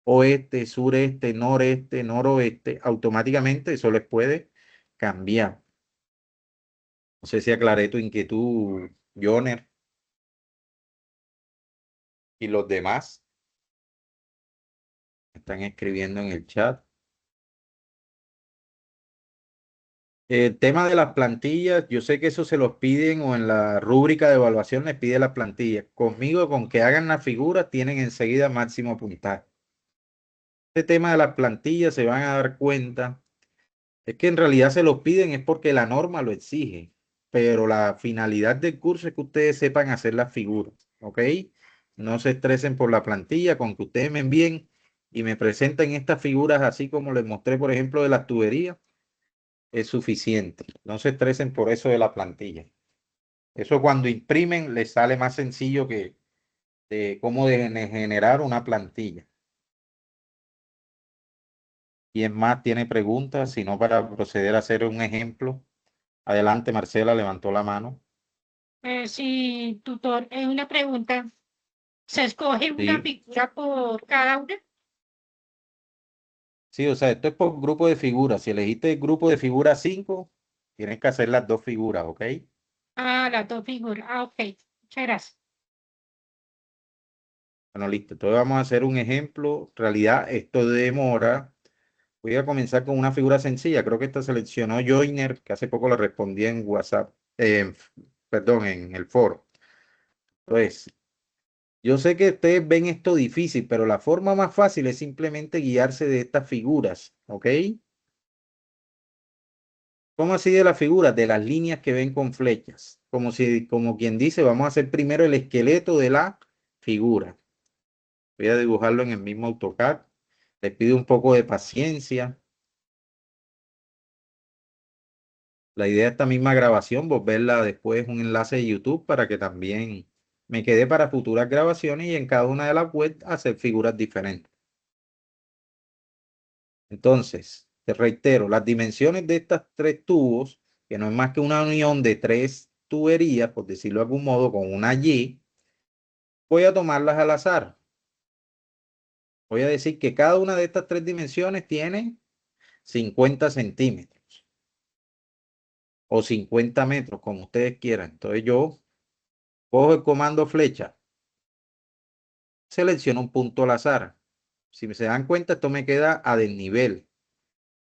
oeste, sureste, noreste, noroeste, automáticamente eso les puede cambiar. No sé si aclaré tu inquietud, Joner, y los demás están escribiendo en el chat. El tema de las plantillas, yo sé que eso se los piden o en la rúbrica de evaluación les pide las plantillas. Conmigo, con que hagan la figura, tienen enseguida máximo puntaje. Este tema de las plantillas se van a dar cuenta, es que en realidad se los piden es porque la norma lo exige, pero la finalidad del curso es que ustedes sepan hacer las figuras, ¿ok? No se estresen por la plantilla, con que ustedes me envíen y me presenten estas figuras así como les mostré, por ejemplo, de las tuberías, es suficiente. No se estresen por eso de la plantilla. Eso cuando imprimen les sale más sencillo que de cómo de generar una plantilla. Y es más, tiene preguntas, sino para proceder a hacer un ejemplo. Adelante, Marcela levantó la mano. Sí, tutor, una pregunta. ¿Se escoge una Sí, figura por cada una? sí, o sea, esto es por grupo de figuras. Si elegiste el grupo de figuras 5, tienes que hacer las dos figuras, ¿ok? Ah, las dos figuras. Ah, ok. Muchas gracias. Bueno, listo. Entonces vamos a hacer un ejemplo. En realidad, esto demora. Voy a comenzar con una figura sencilla. Creo que esta seleccionó Joiner, que hace poco le respondí en WhatsApp, perdón, en el foro. Entonces, yo sé que ustedes ven esto difícil, pero la forma más fácil es simplemente guiarse de estas figuras, ¿ok? ¿Cómo así de las figuras? De las líneas que ven con flechas. Como si, como quien dice, vamos a hacer primero el esqueleto de la figura. Voy a dibujarlo en el mismo AutoCAD. Les pido un poco de paciencia. La idea de esta misma grabación, vos verla después un enlace de YouTube para que también me quede para futuras grabaciones y en cada una de las web hacer figuras diferentes. Entonces, te reitero, las dimensiones de estas tres tubos, que no es más que una unión de tres tuberías, por decirlo de algún modo, con una Y, voy a tomarlas al azar. Voy a decir que cada una de estas tres dimensiones tiene 50 centímetros o 50 metros, como ustedes quieran. Entonces yo cojo el comando flecha, selecciono un punto al azar. Si se dan cuenta, esto me queda a desnivel.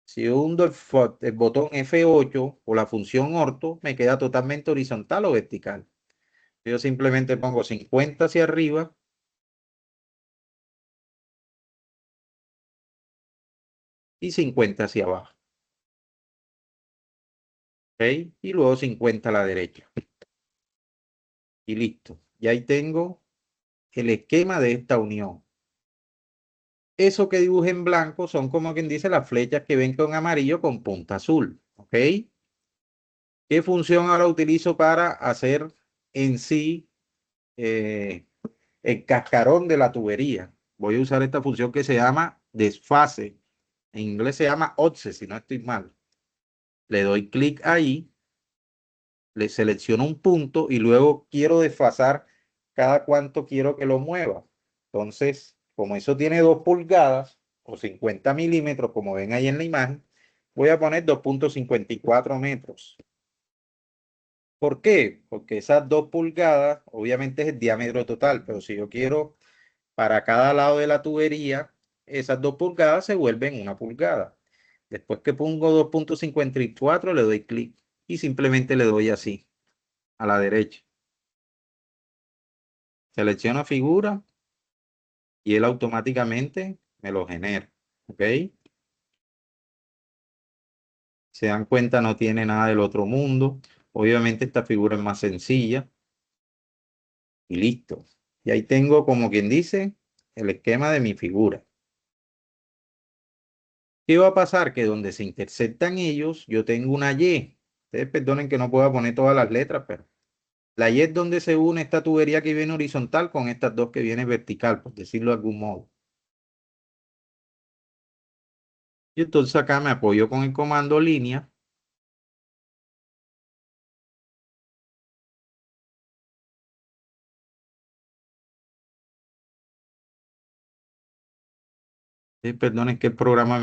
Si yo hundo el botón F8 o la función orto, me queda totalmente horizontal o vertical. Yo simplemente pongo 50 hacia arriba y 50 hacia abajo. ¿Ok? Y luego 50 a la derecha. Y listo. Y ahí tengo el esquema de esta unión. Eso que dibujé en blanco son como quien dice las flechas que ven con amarillo con punta azul. ¿Ok? ¿Qué función ahora utilizo para hacer en sí el cascarón de la tubería? Voy a usar esta función que se llama desfase. En inglés se llama offset, si no estoy mal. Le doy clic ahí, le selecciono un punto y luego quiero desfasar cada cuánto quiero que lo mueva. Entonces, como eso tiene 2 pulgadas o 50 milímetros, como ven ahí en la imagen, voy a poner 2.54 metros. ¿Por qué? Porque esas 2 pulgadas obviamente es el diámetro total, pero si yo quiero para cada lado de la tubería, esas 2 pulgadas se vuelven 1 pulgada. Después que pongo 2.54 le doy clic y simplemente le doy así, a la derecha. Selecciono figura y él automáticamente me lo genera. ¿Ok? Se dan cuenta, no tiene nada del otro mundo. Obviamente esta figura es más sencilla y listo. Y ahí tengo, como quien dice, el esquema de mi figura. ¿Qué va a pasar? Que donde se intersectan ellos, yo tengo una Y. Ustedes perdonen que no pueda poner todas las letras, pero la Y es donde se une esta tubería que viene horizontal con estas dos que viene vertical, por decirlo de algún modo. Y entonces acá me apoyo con el comando línea. Perdonen que el programa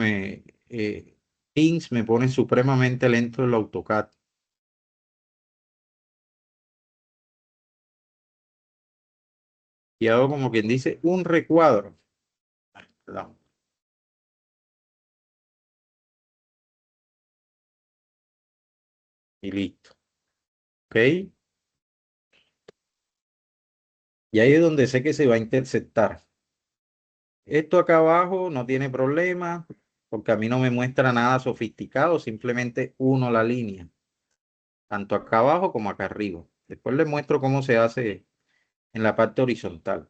Teams me pone supremamente lento el AutoCAD. y hago como quien dice un recuadro. Perdón. Y listo. ¿Ok? Y ahí es donde sé que se va a interceptar. Esto acá abajo no tiene problema, porque a mí no me muestra nada sofisticado, simplemente uno la línea, tanto acá abajo como acá arriba. Después les muestro cómo se hace en la parte horizontal.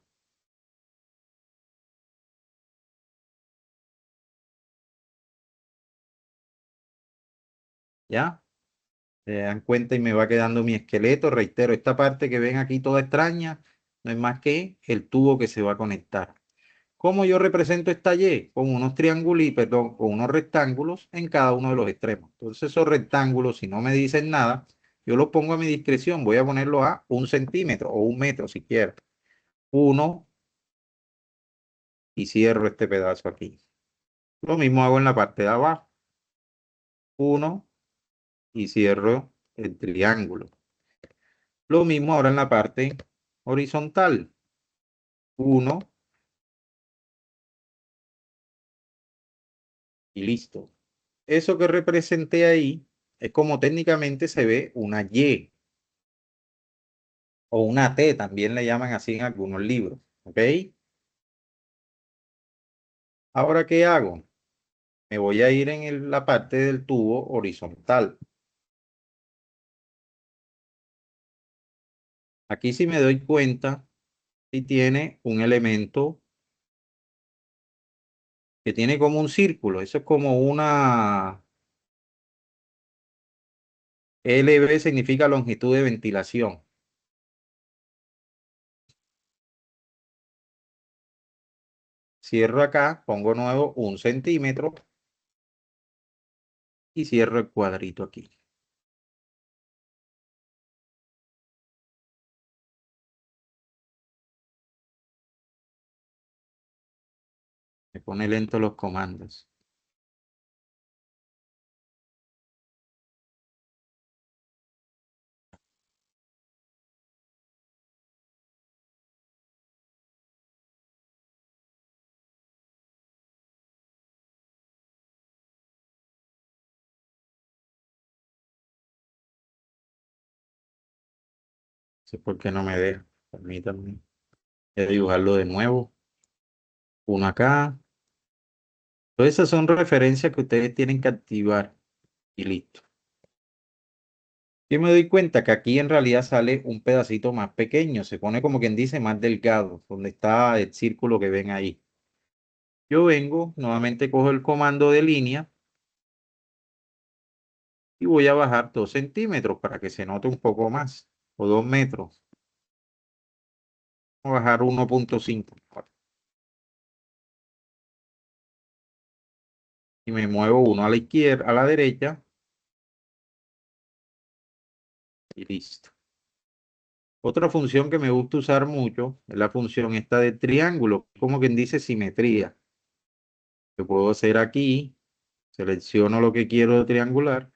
¿Ya? Se dan cuenta y me va quedando mi esqueleto. Reitero, esta parte que ven aquí toda extraña no es más que el tubo que se va a conectar. ¿Cómo yo represento esta Y? Con unos triángulos, perdón, con unos rectángulos en cada uno de los extremos. Entonces esos rectángulos, si no me dicen nada, yo los pongo a mi discreción. Voy a ponerlo a 1 centímetro o 1 metro si quiero. 1 y cierro este pedazo aquí. Lo mismo hago en la parte de abajo. 1 y cierro el triángulo. Lo mismo ahora en la parte horizontal. 1 y listo. Eso que representé ahí es como técnicamente se ve una Y o una T, también le llaman así en algunos libros. ¿Ok? Ahora, ¿qué hago? Me voy a ir en la parte del tubo horizontal. Aquí si me doy cuenta, si tiene un elemento que tiene como un círculo. Eso es como una LB, significa longitud de ventilación. Cierro acá, pongo nuevo 1 centímetro y cierro el cuadrito aquí. Me pone lento los comandos. No sé por qué no me deja. Permítanme. Voy a dibujarlo de nuevo. Uno acá. Todas esas son referencias que ustedes tienen que activar. Y listo. Yo me doy cuenta que aquí en realidad sale un pedacito más pequeño. Se pone como quien dice más delgado. Donde está el círculo que ven ahí. Yo vengo, nuevamente cojo el comando de línea. Y voy a bajar 2 centímetros para que se note un poco más. O 2 metros. Voy a bajar 1.5. Y me muevo uno a la izquierda, a la derecha. Y listo. Otra función que me gusta usar mucho es la función esta de triángulo, como quien dice simetría. Yo puedo hacer aquí, selecciono lo que quiero triangular,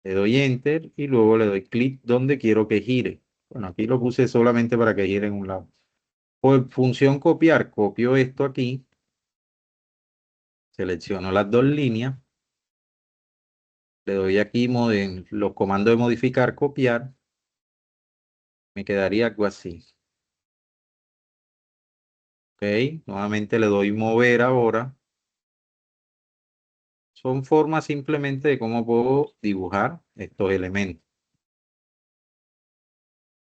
le doy enter y luego le doy clic donde quiero que gire. Bueno, aquí lo puse solamente para que gire en un lado. Por función copiar, copio esto aquí, selecciono las dos líneas, le doy aquí en los comandos de modificar, copiar, me quedaría algo así. Ok, nuevamente le doy mover ahora. Son formas simplemente de cómo puedo dibujar estos elementos.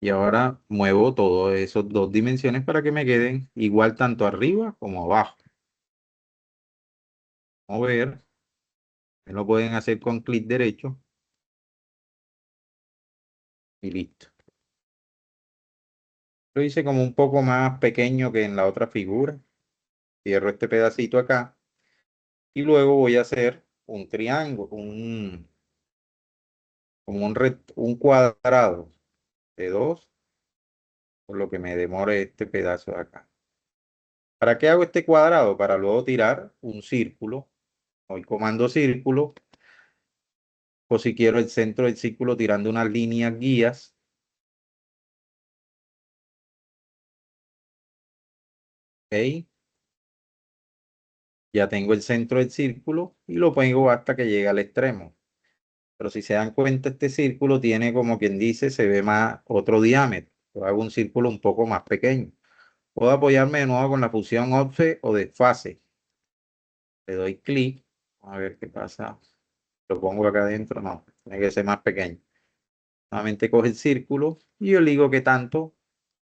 Y ahora muevo todas esas dos dimensiones para que me queden igual tanto arriba como abajo. Mover. Lo pueden hacer con clic derecho. Y listo. Lo hice como un poco más pequeño que en la otra figura. Cierro este pedacito acá. Y luego voy a hacer un triángulo, como un cuadrado de 2, por lo que me demore este pedazo de acá. ¿Para qué hago este cuadrado? Para luego tirar un círculo. Hoy comando círculo. O si quiero el centro del círculo tirando unas líneas guías. ¿Ok? Ya tengo el centro del círculo y lo pongo hasta que llegue al extremo. Pero si se dan cuenta, este círculo tiene, como quien dice, se ve más otro diámetro. Yo hago un círculo un poco más pequeño. Puedo apoyarme de nuevo con la función offset o desfase. Le doy clic. A ver qué pasa. Lo pongo acá adentro. No, tiene que ser más pequeño. Nuevamente coge el círculo y yo le digo que tanto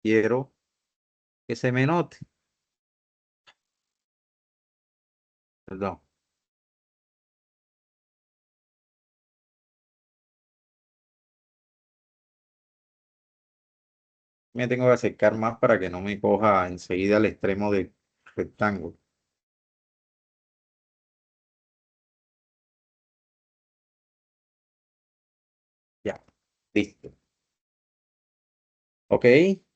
quiero que se me note. Perdón. Me tengo que acercar más para que no me coja enseguida al extremo del rectángulo. Ya, listo. Ok,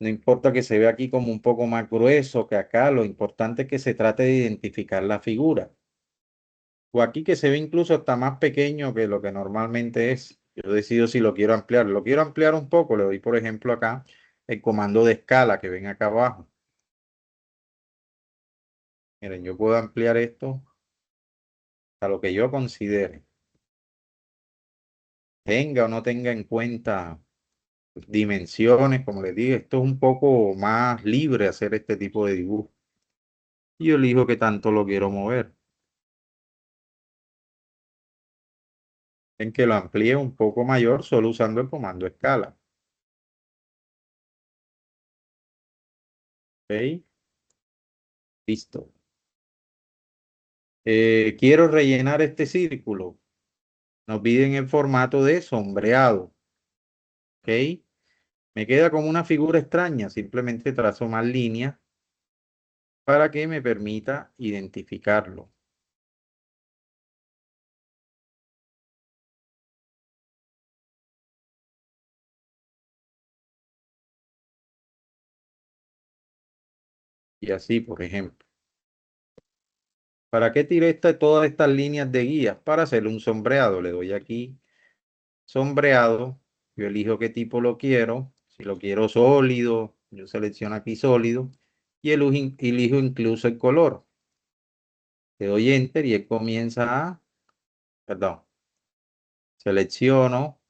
no importa que se vea aquí como un poco más grueso que acá, lo importante es que se trate de identificar la figura. O aquí que se ve incluso hasta más pequeño que lo que normalmente es. Yo decido si lo quiero ampliar. Lo quiero ampliar un poco, le doy por ejemplo acá el comando de escala que ven acá abajo. Miren, yo puedo ampliar esto a lo que yo considere. Tenga o no tenga en cuenta dimensiones, como les dije, esto es un poco más libre hacer este tipo de dibujo. Y yo elijo qué tanto lo quiero mover. En que lo amplíe un poco mayor solo usando el comando escala. ¿Ok? Listo. Quiero rellenar este círculo. Nos piden el formato de sombreado. ¿Ok? Me queda como una figura extraña. Simplemente trazo más líneas para que me permita identificarlo. Y así, por ejemplo. ¿Para qué tiré todas estas líneas de guías? Para hacer un sombreado. Le doy aquí sombreado. Yo elijo qué tipo lo quiero. Si lo quiero sólido, yo selecciono aquí sólido. Y elijo incluso el color. Le doy enter y él comienza a, perdón, selecciono,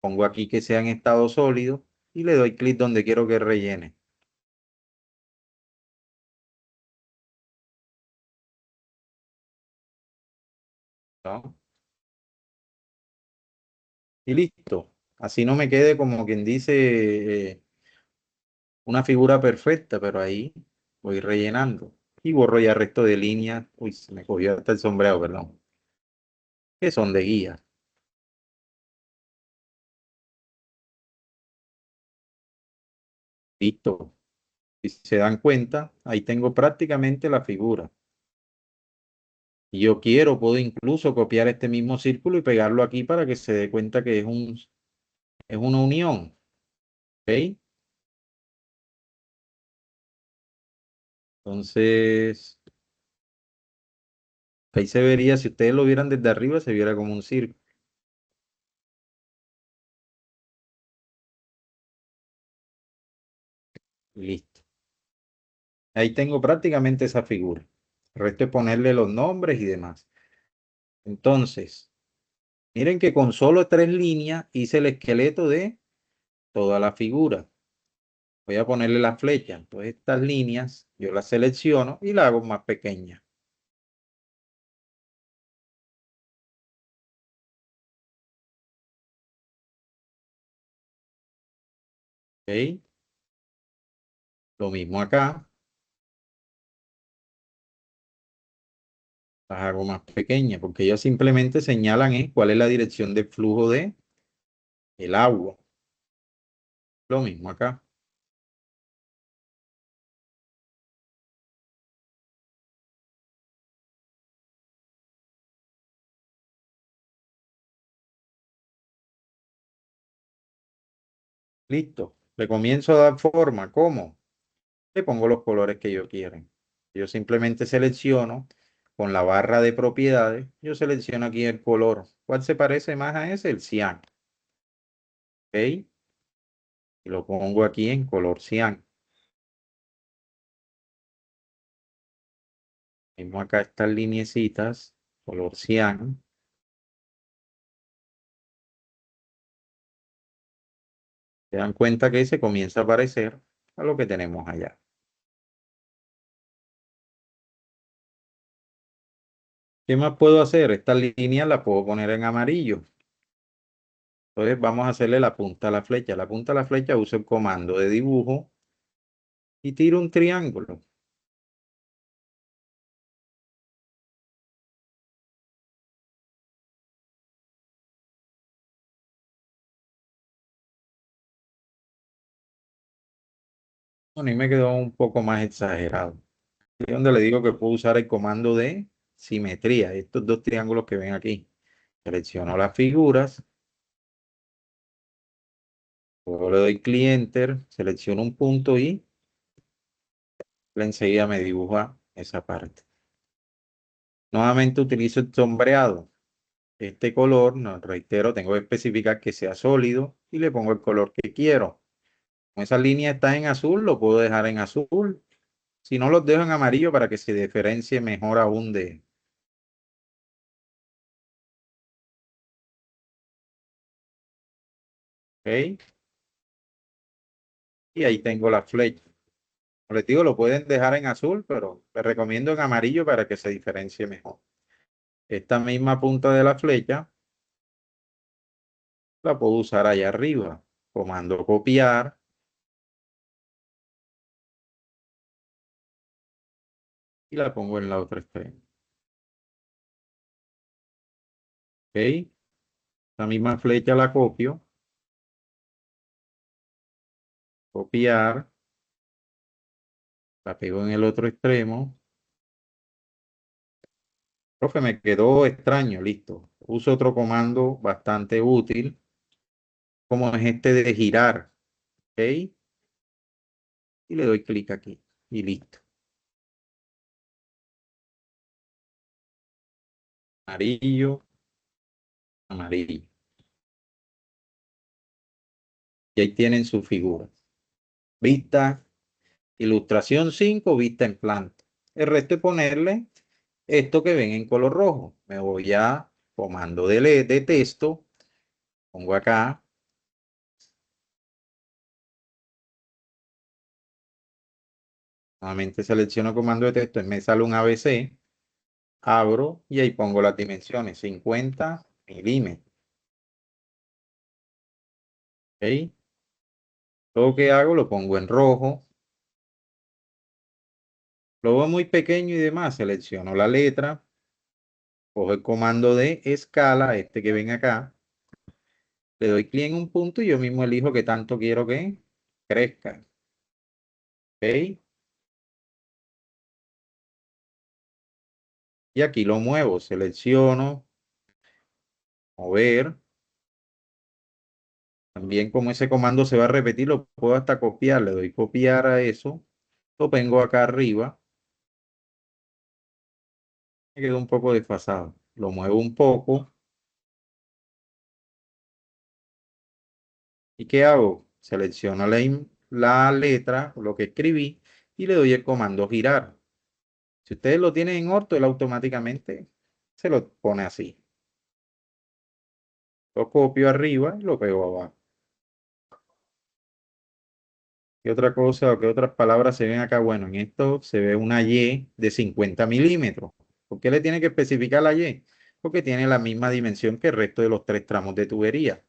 pongo aquí que sea en estado sólido y le doy clic donde quiero que rellene. ¿No? Y listo. Así no me quede como quien dice una figura perfecta, pero ahí voy rellenando. Y borro ya el resto de líneas. Uy, se me cogió hasta el sombreado, perdón. Que son de guía. Listo. Si se dan cuenta, ahí tengo prácticamente la figura. Y yo quiero, puedo incluso copiar este mismo círculo y pegarlo aquí para que se dé cuenta que es una unión. ¿Ok? Entonces, ahí se vería, si ustedes lo vieran desde arriba, se viera como un círculo. Listo. Ahí tengo prácticamente esa figura. El resto es ponerle los nombres y demás. Entonces, miren que con solo 3 líneas hice el esqueleto de toda la figura. Voy a ponerle la flecha. Entonces, estas líneas yo las selecciono y las hago más pequeñas. ¿Ok? Lo mismo acá. Las hago más pequeñas porque ellas simplemente señalan cuál es la dirección de flujo de el agua. Lo mismo acá. Listo. Le comienzo a dar forma. ¿Cómo? Le pongo los colores que yo quiero. Yo simplemente selecciono con la barra de propiedades. Yo selecciono aquí el color. ¿Cuál se parece más a ese? El cian. ¿Ok? Y lo pongo aquí en color cian. Mismo acá estas lineecitas, color cian. Se dan cuenta que se comienza a parecer a lo que tenemos allá. ¿Qué más puedo hacer? Esta línea la puedo poner en amarillo. Entonces vamos a hacerle la punta a la flecha. La punta a la flecha uso el comando de dibujo y tiro un triángulo. Bueno, y me quedó un poco más exagerado. Es donde le digo que puedo usar el comando de simetría. Estos dos triángulos que ven aquí. Selecciono las figuras. Luego le doy clic Enter, selecciono un punto y enseguida me dibuja esa parte. Nuevamente utilizo el sombreado. Este color, no, reitero, tengo que especificar que sea sólido y le pongo el color que quiero. Como esa línea está en azul, lo puedo dejar en azul. Si no, los dejo en amarillo para que se diferencie mejor aún de... ¿Ok? Y ahí tengo la flecha. Como les digo, lo pueden dejar en azul, pero les recomiendo en amarillo para que se diferencie mejor. Esta misma punta de la flecha la puedo usar allá arriba. Comando copiar. Y la pongo en la otra extremo. ¿Ok? La misma flecha la copio. Copiar. La pego en el otro extremo. Profe, me quedó extraño. Listo. Uso otro comando bastante útil, como es este de girar. ¿Ok? Y le doy clic aquí. Y listo. Amarillo. Amarillo. Y ahí tienen su figura. Vista. Ilustración 5, vista en planta. El resto es ponerle esto que ven en color rojo. Me voy a comando de texto. Pongo acá. Nuevamente selecciono comando de texto. Me sale un ABC. Abro y ahí pongo las dimensiones. 50 milímetros. ¿Ok? Todo lo que hago lo pongo en rojo. Lo veo muy pequeño y demás. Selecciono la letra. Cojo el comando de escala. Este que ven acá. Le doy clic en un punto y yo mismo elijo qué tanto quiero que crezca. ¿Ok? Y aquí lo muevo, selecciono, mover. También como ese comando se va a repetir, lo puedo hasta copiar. Le doy copiar a eso. Lo pongo acá arriba. Me quedó un poco desfasado. Lo muevo un poco. ¿Y qué hago? Selecciono la letra, lo que escribí, y le doy el comando girar. Si ustedes lo tienen en orto, él automáticamente se lo pone así. Lo copio arriba y lo pego abajo. ¿Qué otra cosa o qué otras palabras se ven acá? Bueno, en esto se ve una Y de 50 milímetros. ¿Por qué le tiene que especificar la Y? Porque tiene la misma dimensión que el resto de los 3 tramos de tubería.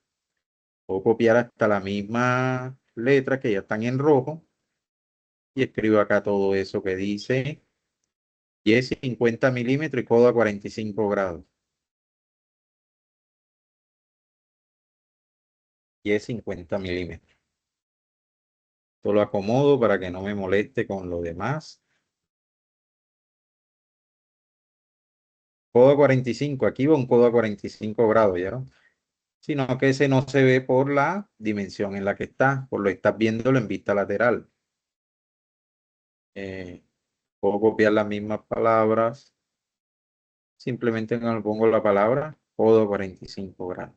Puedo copiar hasta la misma letra que ya están en rojo y escribo acá todo eso que dice Y 50 milímetros y codo a 45 grados. Y 50 milímetros. Esto lo acomodo para que no me moleste con lo demás. Codo a 45, aquí va un codo a 45 grados, ¿ya? Sino que ese no se ve por la dimensión en la que está, por lo que estás viéndolo en vista lateral. Eh, Puedo copiar las mismas palabras, simplemente no le pongo la palabra codo 45 grados.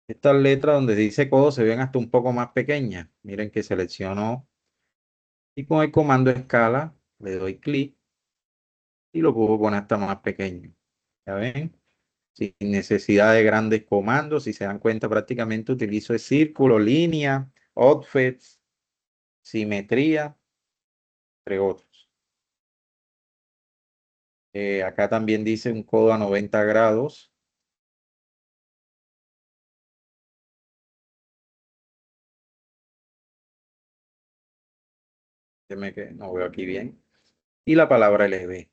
Estas letras donde dice codo se ven hasta un poco más pequeñas. Miren que selecciono Y con el comando escala le doy clic y lo puedo poner hasta más pequeño. ¿Ya ven? Sin necesidad de grandes comandos. Si se dan cuenta, prácticamente utilizo el círculo, línea, offsets, simetría, entre otros. Acá también dice un codo a 90 grados. Déjeme que no veo aquí bien. Y la palabra LB.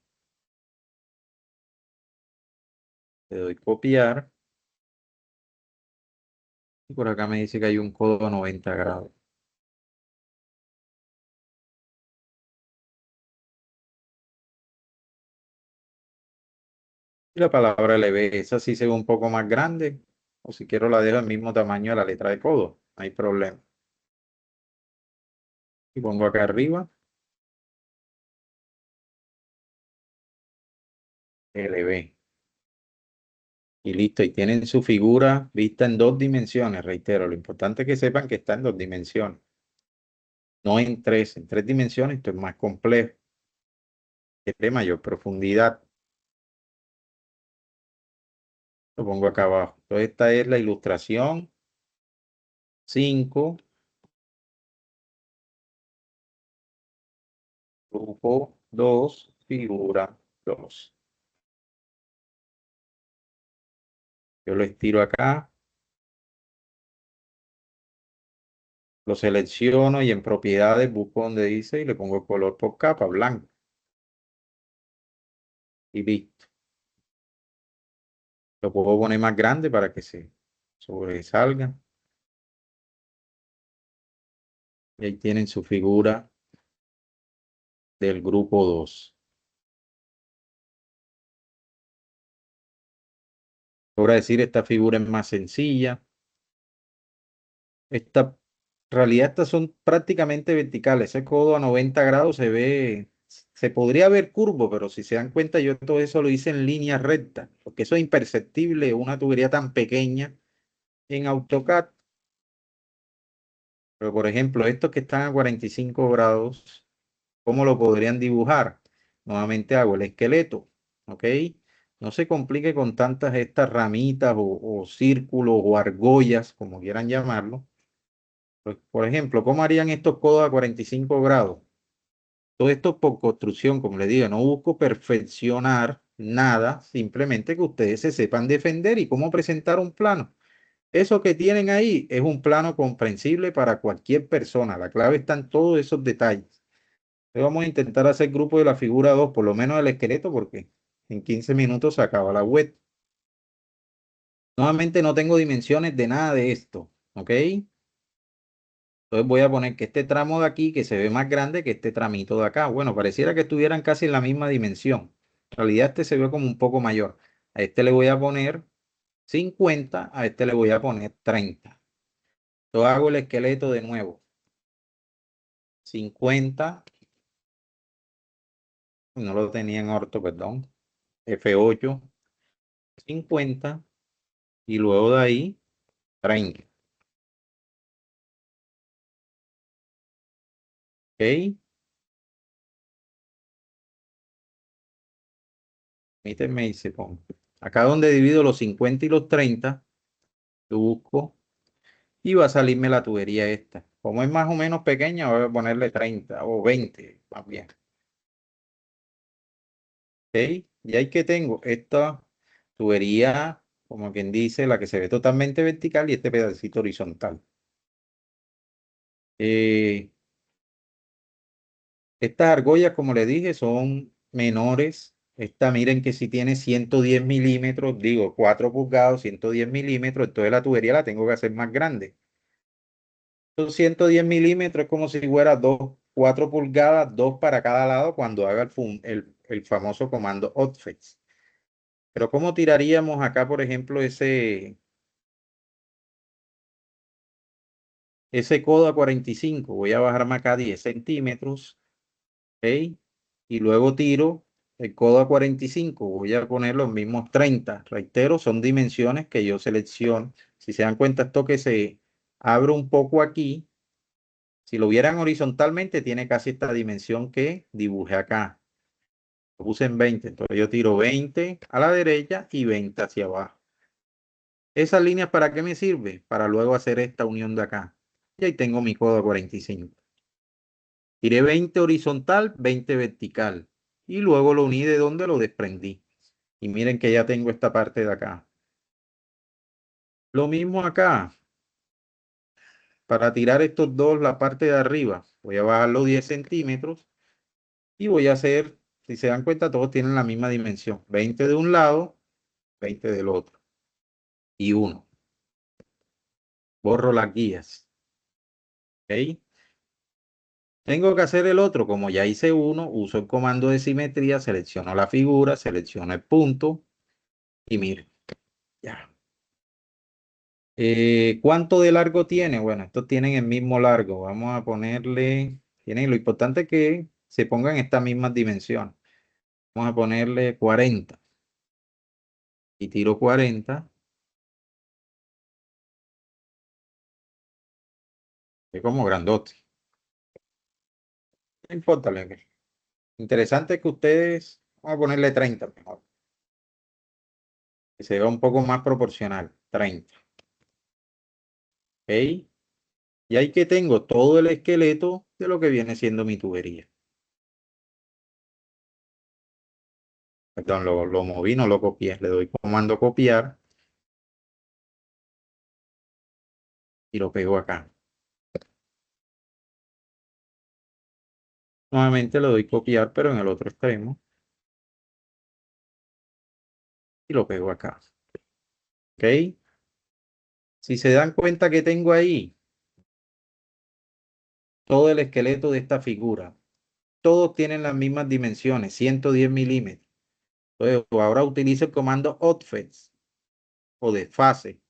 Le doy copiar. Y por acá me dice que hay un codo a 90 grados. Y la palabra LB, esa sí se ve un poco más grande. O si quiero la dejo al mismo tamaño de la letra de codo. No hay problema. Y pongo acá arriba LB. Y listo, y tienen su figura vista en 2 dimensiones, reitero, lo importante es que sepan que está en 2 dimensiones, no en 3, en 3 dimensiones esto es más complejo, es de mayor profundidad. Lo pongo acá abajo. Entonces esta es la ilustración 5, grupo 2, figura 2. Yo lo estiro acá, lo selecciono y en propiedades busco donde dice y le pongo color por capa, blanco. Y listo. Lo puedo poner más grande para que se sobresalga. Y ahí tienen su figura del grupo 2. Ahora decir, esta figura es más sencilla. En realidad estas son prácticamente verticales. Ese codo a 90 grados se ve, se podría ver curvo, pero si se dan cuenta, yo todo eso lo hice en línea recta, porque eso es imperceptible, una tubería tan pequeña en AutoCAD. Pero por ejemplo, estos que están a 45 grados, ¿cómo lo podrían dibujar? Nuevamente hago el esqueleto, ¿ok? No se complique con tantas estas ramitas o círculos o argollas, como quieran llamarlo. Pues, por ejemplo, ¿cómo harían estos codos a 45 grados? Todo esto por construcción, como les digo, no busco perfeccionar nada, simplemente que ustedes se sepan defender y cómo presentar un plano. Eso que tienen ahí es un plano comprensible para cualquier persona. La clave está en todos esos detalles. Entonces vamos a intentar hacer grupo de la figura 2, por lo menos el esqueleto, porque en 15 minutos se acaba la web. Nuevamente no tengo dimensiones de nada de esto, ¿ok? Entonces voy a poner que este tramo de aquí, que se ve más grande que este tramito de acá. Bueno, pareciera que estuvieran casi en la misma dimensión. En realidad este se ve como un poco mayor. A este le voy a poner 50, a este le voy a poner 30. Entonces hago el esqueleto de nuevo. 50. No lo tenía en orto, perdón. F8. 50. Y luego de ahí, 30. ¿Ok? Permítanme y se pongo. Acá donde divido los 50 y los 30, lo busco y va a salirme la tubería esta. Como es más o menos pequeña, voy a ponerle 30 o 20, más bien. ¿Ok? Y ahí que tengo esta tubería, como quien dice, la que se ve totalmente vertical y este pedacito horizontal. Estas argollas, como le dije, son menores. Esta, miren que si tiene 110 milímetros, digo 4 pulgadas, 110 milímetros, entonces la tubería la tengo que hacer más grande. Estos 110 milímetros es como si fuera 4 pulgadas, 2 para cada lado cuando haga el famoso comando offsets. Pero ¿cómo tiraríamos acá, por ejemplo, ese codo a 45? Voy a bajarme acá 10 centímetros. ¿Ok? Y luego tiro el codo a 45, voy a poner los mismos 30. Reitero, son dimensiones que yo selecciono. Si se dan cuenta, esto que se abre un poco aquí, Si lo vieran horizontalmente, tiene casi esta dimensión que dibujé acá. Lo puse en 20, entonces yo tiro 20 a la derecha y 20 hacia abajo. ¿Esas líneas para qué me sirve? Para luego hacer esta unión de acá. Y ahí tengo mi codo a 45. Tiré 20 horizontal, 20 vertical. Y luego lo uní de donde lo desprendí. Y miren que ya tengo esta parte de acá. Lo mismo acá. Para tirar estos dos, la parte de arriba, voy a bajarlo 10 centímetros. Y voy a hacer, si se dan cuenta, todos tienen la misma dimensión. 20 de un lado, 20 del otro. Y 1. Borro las guías. ¿Ok? Tengo que hacer el otro, como ya hice uno, uso el comando de simetría, selecciono la figura, selecciono el punto y miren, ya. ¿Cuánto de largo tiene? Bueno, estos tienen el mismo largo. Vamos a ponerle, lo importante es que se pongan estas mismas dimensiones. Vamos a ponerle 40 y tiro 40. Es como grandote. No importa, interesante es que ustedes, vamos a ponerle 30 mejor. Que se vea un poco más proporcional. 30. ¿Ok? Y ahí que tengo todo el esqueleto de lo que viene siendo mi tubería. Perdón, lo moví, no lo copié. Le doy comando copiar y lo pego acá. Nuevamente le doy copiar, pero en el otro extremo. Y lo pego acá. ¿Ok? Si se dan cuenta que tengo ahí todo el esqueleto de esta figura. Todos tienen las mismas dimensiones, 110 milímetros. Entonces, ahora utilizo el comando offset o desfase.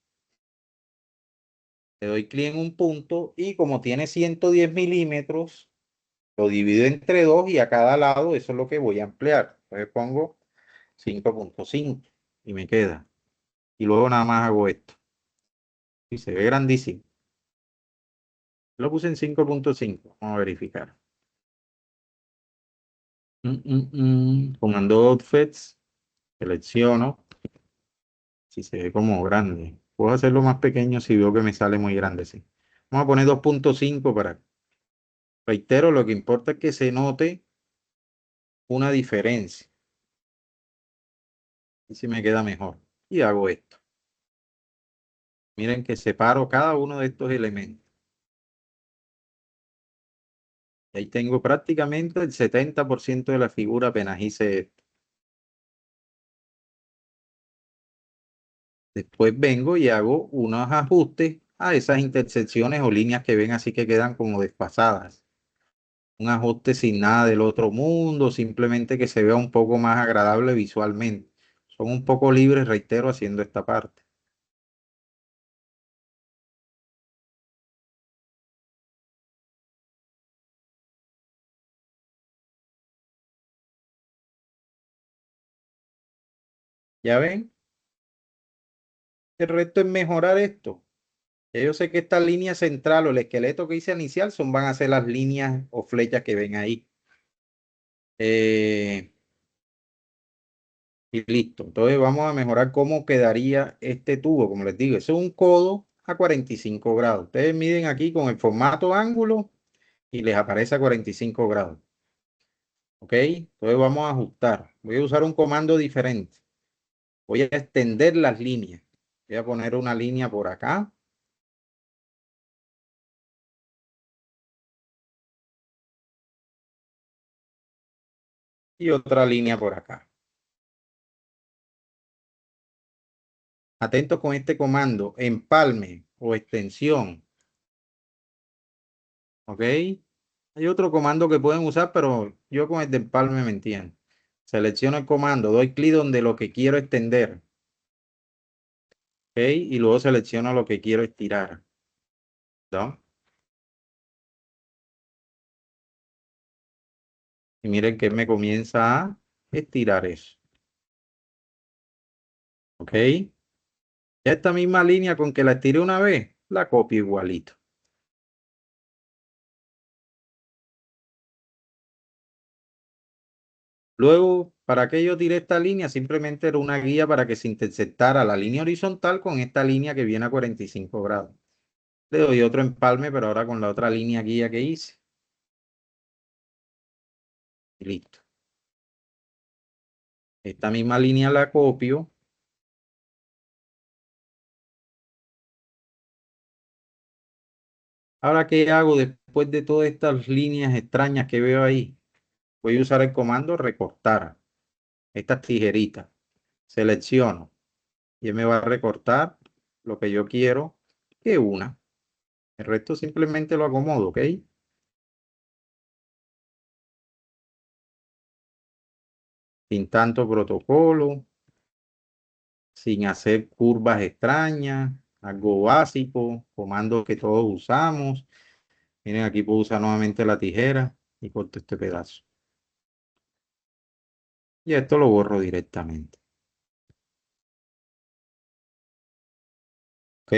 Le doy clic en un punto y como tiene 110 milímetros, lo divido entre 2 y a cada lado eso es lo que voy a emplear. Entonces pongo 5.5 y me queda. Y luego nada más hago esto. Y se ve grandísimo. Lo puse en 5.5. Vamos a verificar. Comando offsets. Selecciono. Si se ve como grande. Puedo hacerlo más pequeño si veo que me sale muy grande. Sí. Vamos a poner 2.5 para... Reitero, lo que importa es que se note una diferencia. Y si me queda mejor. Y hago esto. Miren que separo cada uno de estos elementos. Y ahí tengo prácticamente el 70% de la figura apenas hice esto. Después vengo y hago unos ajustes a esas intersecciones o líneas que ven así que quedan como desfasadas. Un ajuste sin nada del otro mundo, simplemente que se vea un poco más agradable visualmente. Son un poco libres, reitero, haciendo esta parte. ¿Ya ven? El resto es mejorar esto. Ya yo sé que esta línea central o el esqueleto que hice inicial van a ser las líneas o flechas que ven ahí. Y listo. Entonces vamos a mejorar cómo quedaría este tubo. Como les digo, eso es un codo a 45 grados. Ustedes miden aquí con el formato ángulo y les aparece a 45 grados. ¿Ok? Entonces vamos a ajustar. Voy a usar un comando diferente. Voy a extender las líneas. Voy a poner una línea por acá. Y otra línea por acá. Atentos con este comando. Empalme o extensión. ¿Ok? Hay otro comando que pueden usar, pero yo con el de empalme me entiendo. Selecciono el comando, doy clic donde lo que quiero extender. ¿Ok? Y luego selecciono lo que quiero estirar. ¿No? Y miren que me comienza a estirar eso. ¿Ok? Ya esta misma línea con que la estiré una vez, la copio igualito. Luego, ¿para qué yo tiré esta línea? Simplemente era una guía para que se intersectara la línea horizontal con esta línea que viene a 45 grados. Le doy otro empalme, pero ahora con la otra línea guía que hice. Y listo. Esta misma línea la copio. Ahora, ¿qué hago después de todas estas líneas extrañas que veo ahí? Voy a usar el comando recortar. Estas tijeritas. Selecciono. Y él me va a recortar lo que yo quiero que una. El resto simplemente lo acomodo, ¿ok? Sin tanto protocolo, sin hacer curvas extrañas, algo básico, comandos que todos usamos. Miren, aquí puedo usar nuevamente la tijera y corto este pedazo. Y esto lo borro directamente. ¿Ok?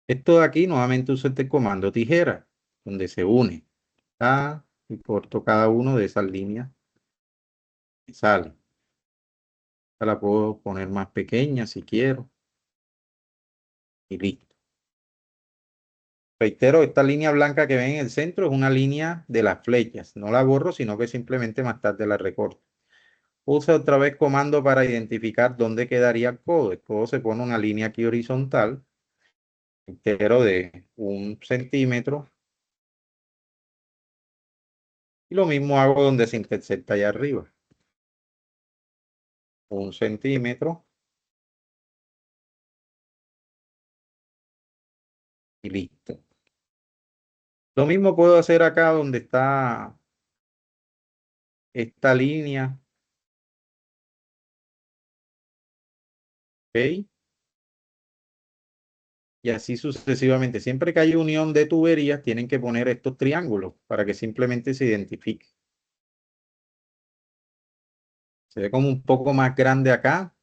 Esto de aquí, nuevamente uso este comando tijera, donde se une. Y corto cada uno de esas líneas que salen. Esta la puedo poner más pequeña si quiero. Y listo. Reitero, esta línea blanca que ven en el centro es una línea de las flechas. No la borro, sino que simplemente más tarde la recorto. Usa otra vez comando para identificar dónde quedaría el codo. El codo se pone una línea aquí horizontal, entero de 1 centímetro. Y lo mismo hago donde se intersecta allá arriba. 1 centímetro. Y listo. Lo mismo puedo hacer acá donde está esta línea. ¿Ok? Y así sucesivamente. Siempre que hay unión de tuberías, tienen que poner estos triángulos para que simplemente se identifique. Se ve como un poco más grande acá.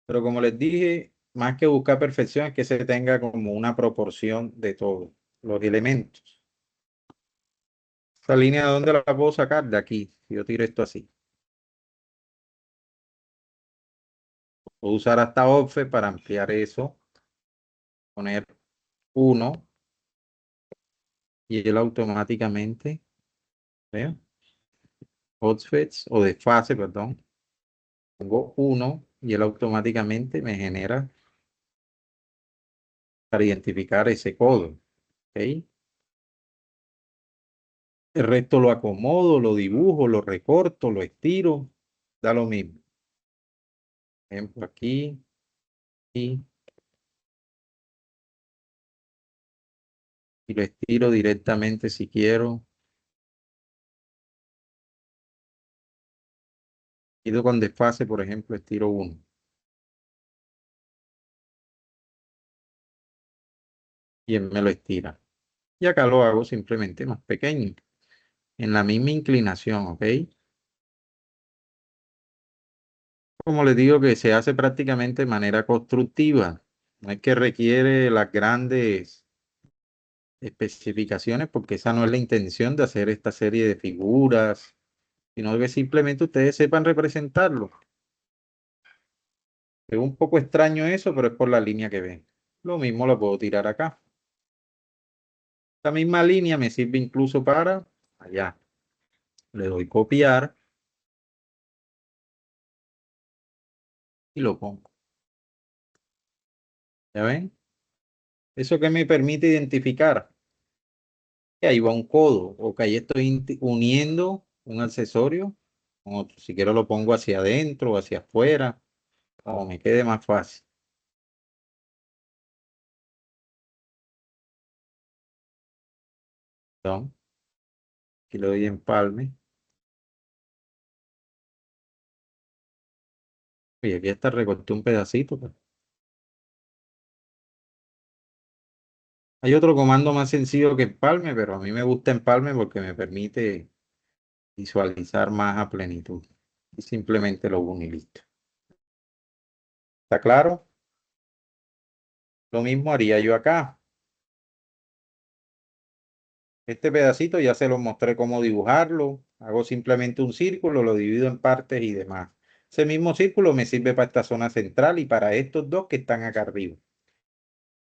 Pero como les dije, más que buscar perfección es que se tenga como una proporción de todos los elementos. Esta línea, ¿de dónde la puedo sacar? De aquí. Si yo tiro esto así. Puedo usar hasta offset para ampliar eso. Poner 1 y él automáticamente, ¿vean? Offsets o desfase, perdón. Pongo 1 y él automáticamente me genera para identificar ese codo. ¿Ok? El resto lo acomodo, lo dibujo, lo recorto, lo estiro. Da lo mismo. Ejemplo aquí y lo estiro directamente si quiero. Estiro con desfase, por ejemplo, estiro 1. Y él me lo estira. Y acá lo hago simplemente más pequeño. En la misma inclinación, ¿ok? Como les digo, que se hace prácticamente de manera constructiva. No es que requiere las grandes especificaciones, porque esa no es la intención de hacer esta serie de figuras, sino que simplemente ustedes sepan representarlo. Es un poco extraño eso, pero es por la línea que ven. Lo mismo lo puedo tirar acá. Esta misma línea me sirve incluso para allá. Le doy copiar y lo pongo. ¿Ya ven? Eso que me permite identificar que ahí va un codo o que ahí estoy uniendo un accesorio con otro. Si quiero lo pongo hacia adentro o hacia afuera, o me quede más fácil. ¿No? Aquí le doy empalme. Y aquí hasta recorté un pedacito. Hay otro comando más sencillo que empalme, pero a mí me gusta empalme porque me permite visualizar más a plenitud. Y simplemente lo uno y listo. ¿Está claro? Lo mismo haría yo acá. Este pedacito ya se lo mostré cómo dibujarlo. Hago simplemente un círculo, lo divido en partes y demás. Ese mismo círculo me sirve para esta zona central y para estos dos que están acá arriba.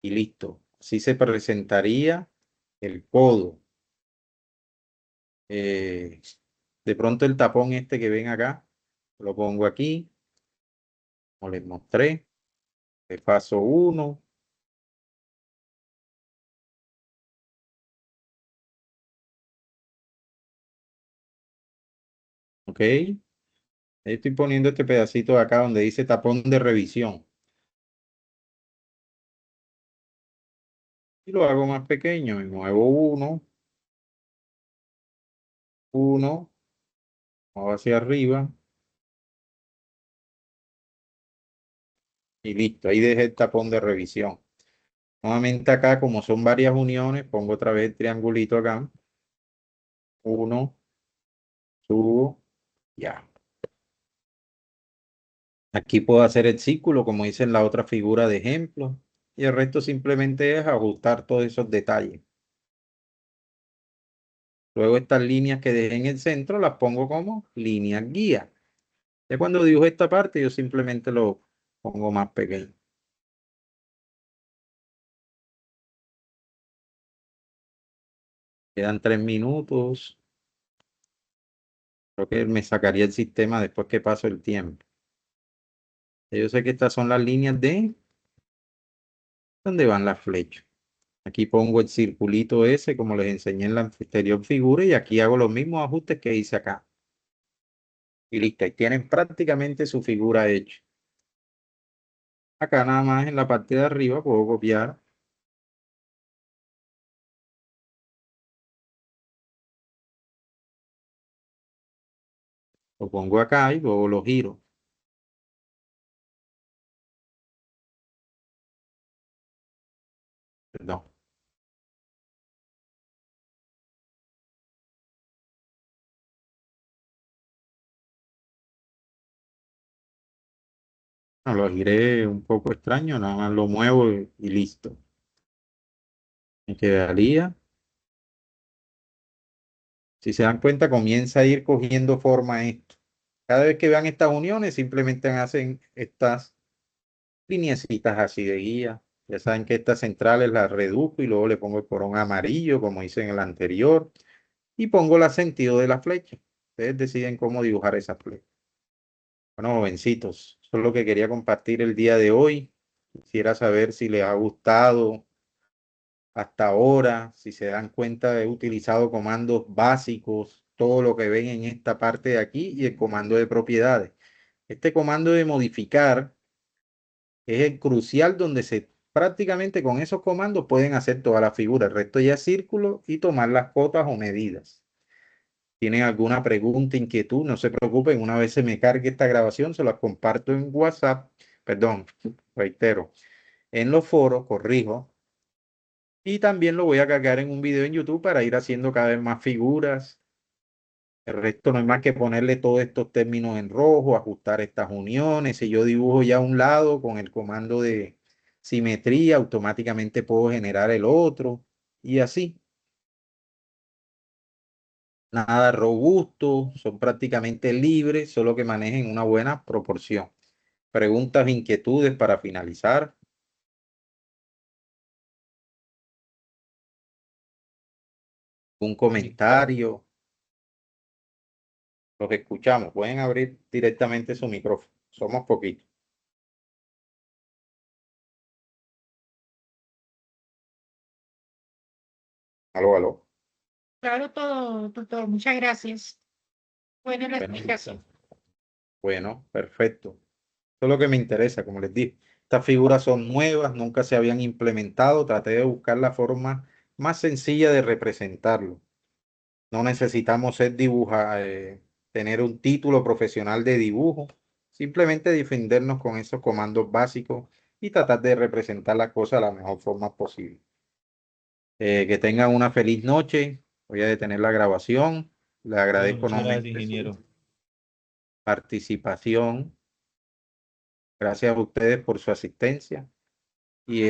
Y listo. Así se presentaría el codo. De pronto el tapón este que ven acá, lo pongo aquí, como les mostré. Le paso uno. Ok. Estoy poniendo este pedacito de acá donde dice tapón de revisión. Y lo hago más pequeño. Me muevo uno, muevo hacia arriba. Y listo. Ahí dejé el tapón de revisión. Nuevamente acá, como son varias uniones, pongo otra vez el triangulito acá. Uno, subo, ya. Aquí puedo hacer el círculo, como dice en la otra figura de ejemplo. Y el resto simplemente es ajustar todos esos detalles. Luego estas líneas que dejé en el centro las pongo como líneas guía. Ya cuando dibujo esta parte, yo simplemente lo pongo más pequeño. Quedan 3 minutos. Creo que me sacaría el sistema después que paso el tiempo. Yo sé que estas son las líneas de donde van las flechas. Aquí pongo el circulito ese, como les enseñé en la anterior figura, y aquí hago los mismos ajustes que hice acá. Y listo, y tienen prácticamente su figura hecha. Acá nada más en la parte de arriba puedo copiar. Lo pongo acá y luego lo giro. Perdón. No, lo giré un poco extraño, nada más lo muevo y listo. Me quedaría. Si se dan cuenta, comienza a ir cogiendo forma esto. Cada vez que vean estas uniones, simplemente hacen estas lineecitas así de guía. Ya saben que estas centrales las reduzco y luego le pongo el porón amarillo, como hice en el anterior, y pongo el sentido de la flecha. Ustedes deciden cómo dibujar esa flecha. Bueno, jovencitos, eso es lo que quería compartir el día de hoy. Quisiera saber si les ha gustado hasta ahora. Si se dan cuenta, he utilizado comandos básicos, todo lo que ven en esta parte de aquí y el comando de propiedades. Este comando de modificar es el crucial donde prácticamente con esos comandos pueden hacer toda la figura. El resto ya es círculo y tomar las cotas o medidas. ¿Tienen alguna pregunta, inquietud? No se preocupen, una vez se me cargue esta grabación, se las comparto en WhatsApp, perdón, reitero, en los foros, corrijo, y también lo voy a cargar en un video en YouTube para ir haciendo cada vez más figuras. El resto no hay más que ponerle todos estos términos en rojo, ajustar estas uniones. Si yo dibujo ya un lado con el comando de simetría, automáticamente puedo generar el otro y así. Nada robusto, son prácticamente libres, solo que manejen una buena proporción. Preguntas, inquietudes para finalizar. Un comentario. Los escuchamos. Pueden abrir directamente su micrófono. Somos poquitos. Aló, aló. Claro, todo, doctor. Muchas gracias. Buena la Bueno, explicación. bueno, perfecto. Eso es lo que me interesa, como les dije. Estas figuras son nuevas, nunca se habían implementado. Traté de buscar la forma más sencilla de representarlo. No necesitamos tener un título profesional de dibujo. Simplemente defendernos con esos comandos básicos y tratar de representar la cosa de la mejor forma posible. Que tengan una feliz noche. Voy a detener la grabación. Le Bueno, agradezco muchas gracias, nuevamente ingeniero. su participación. Gracias a ustedes por su asistencia. Y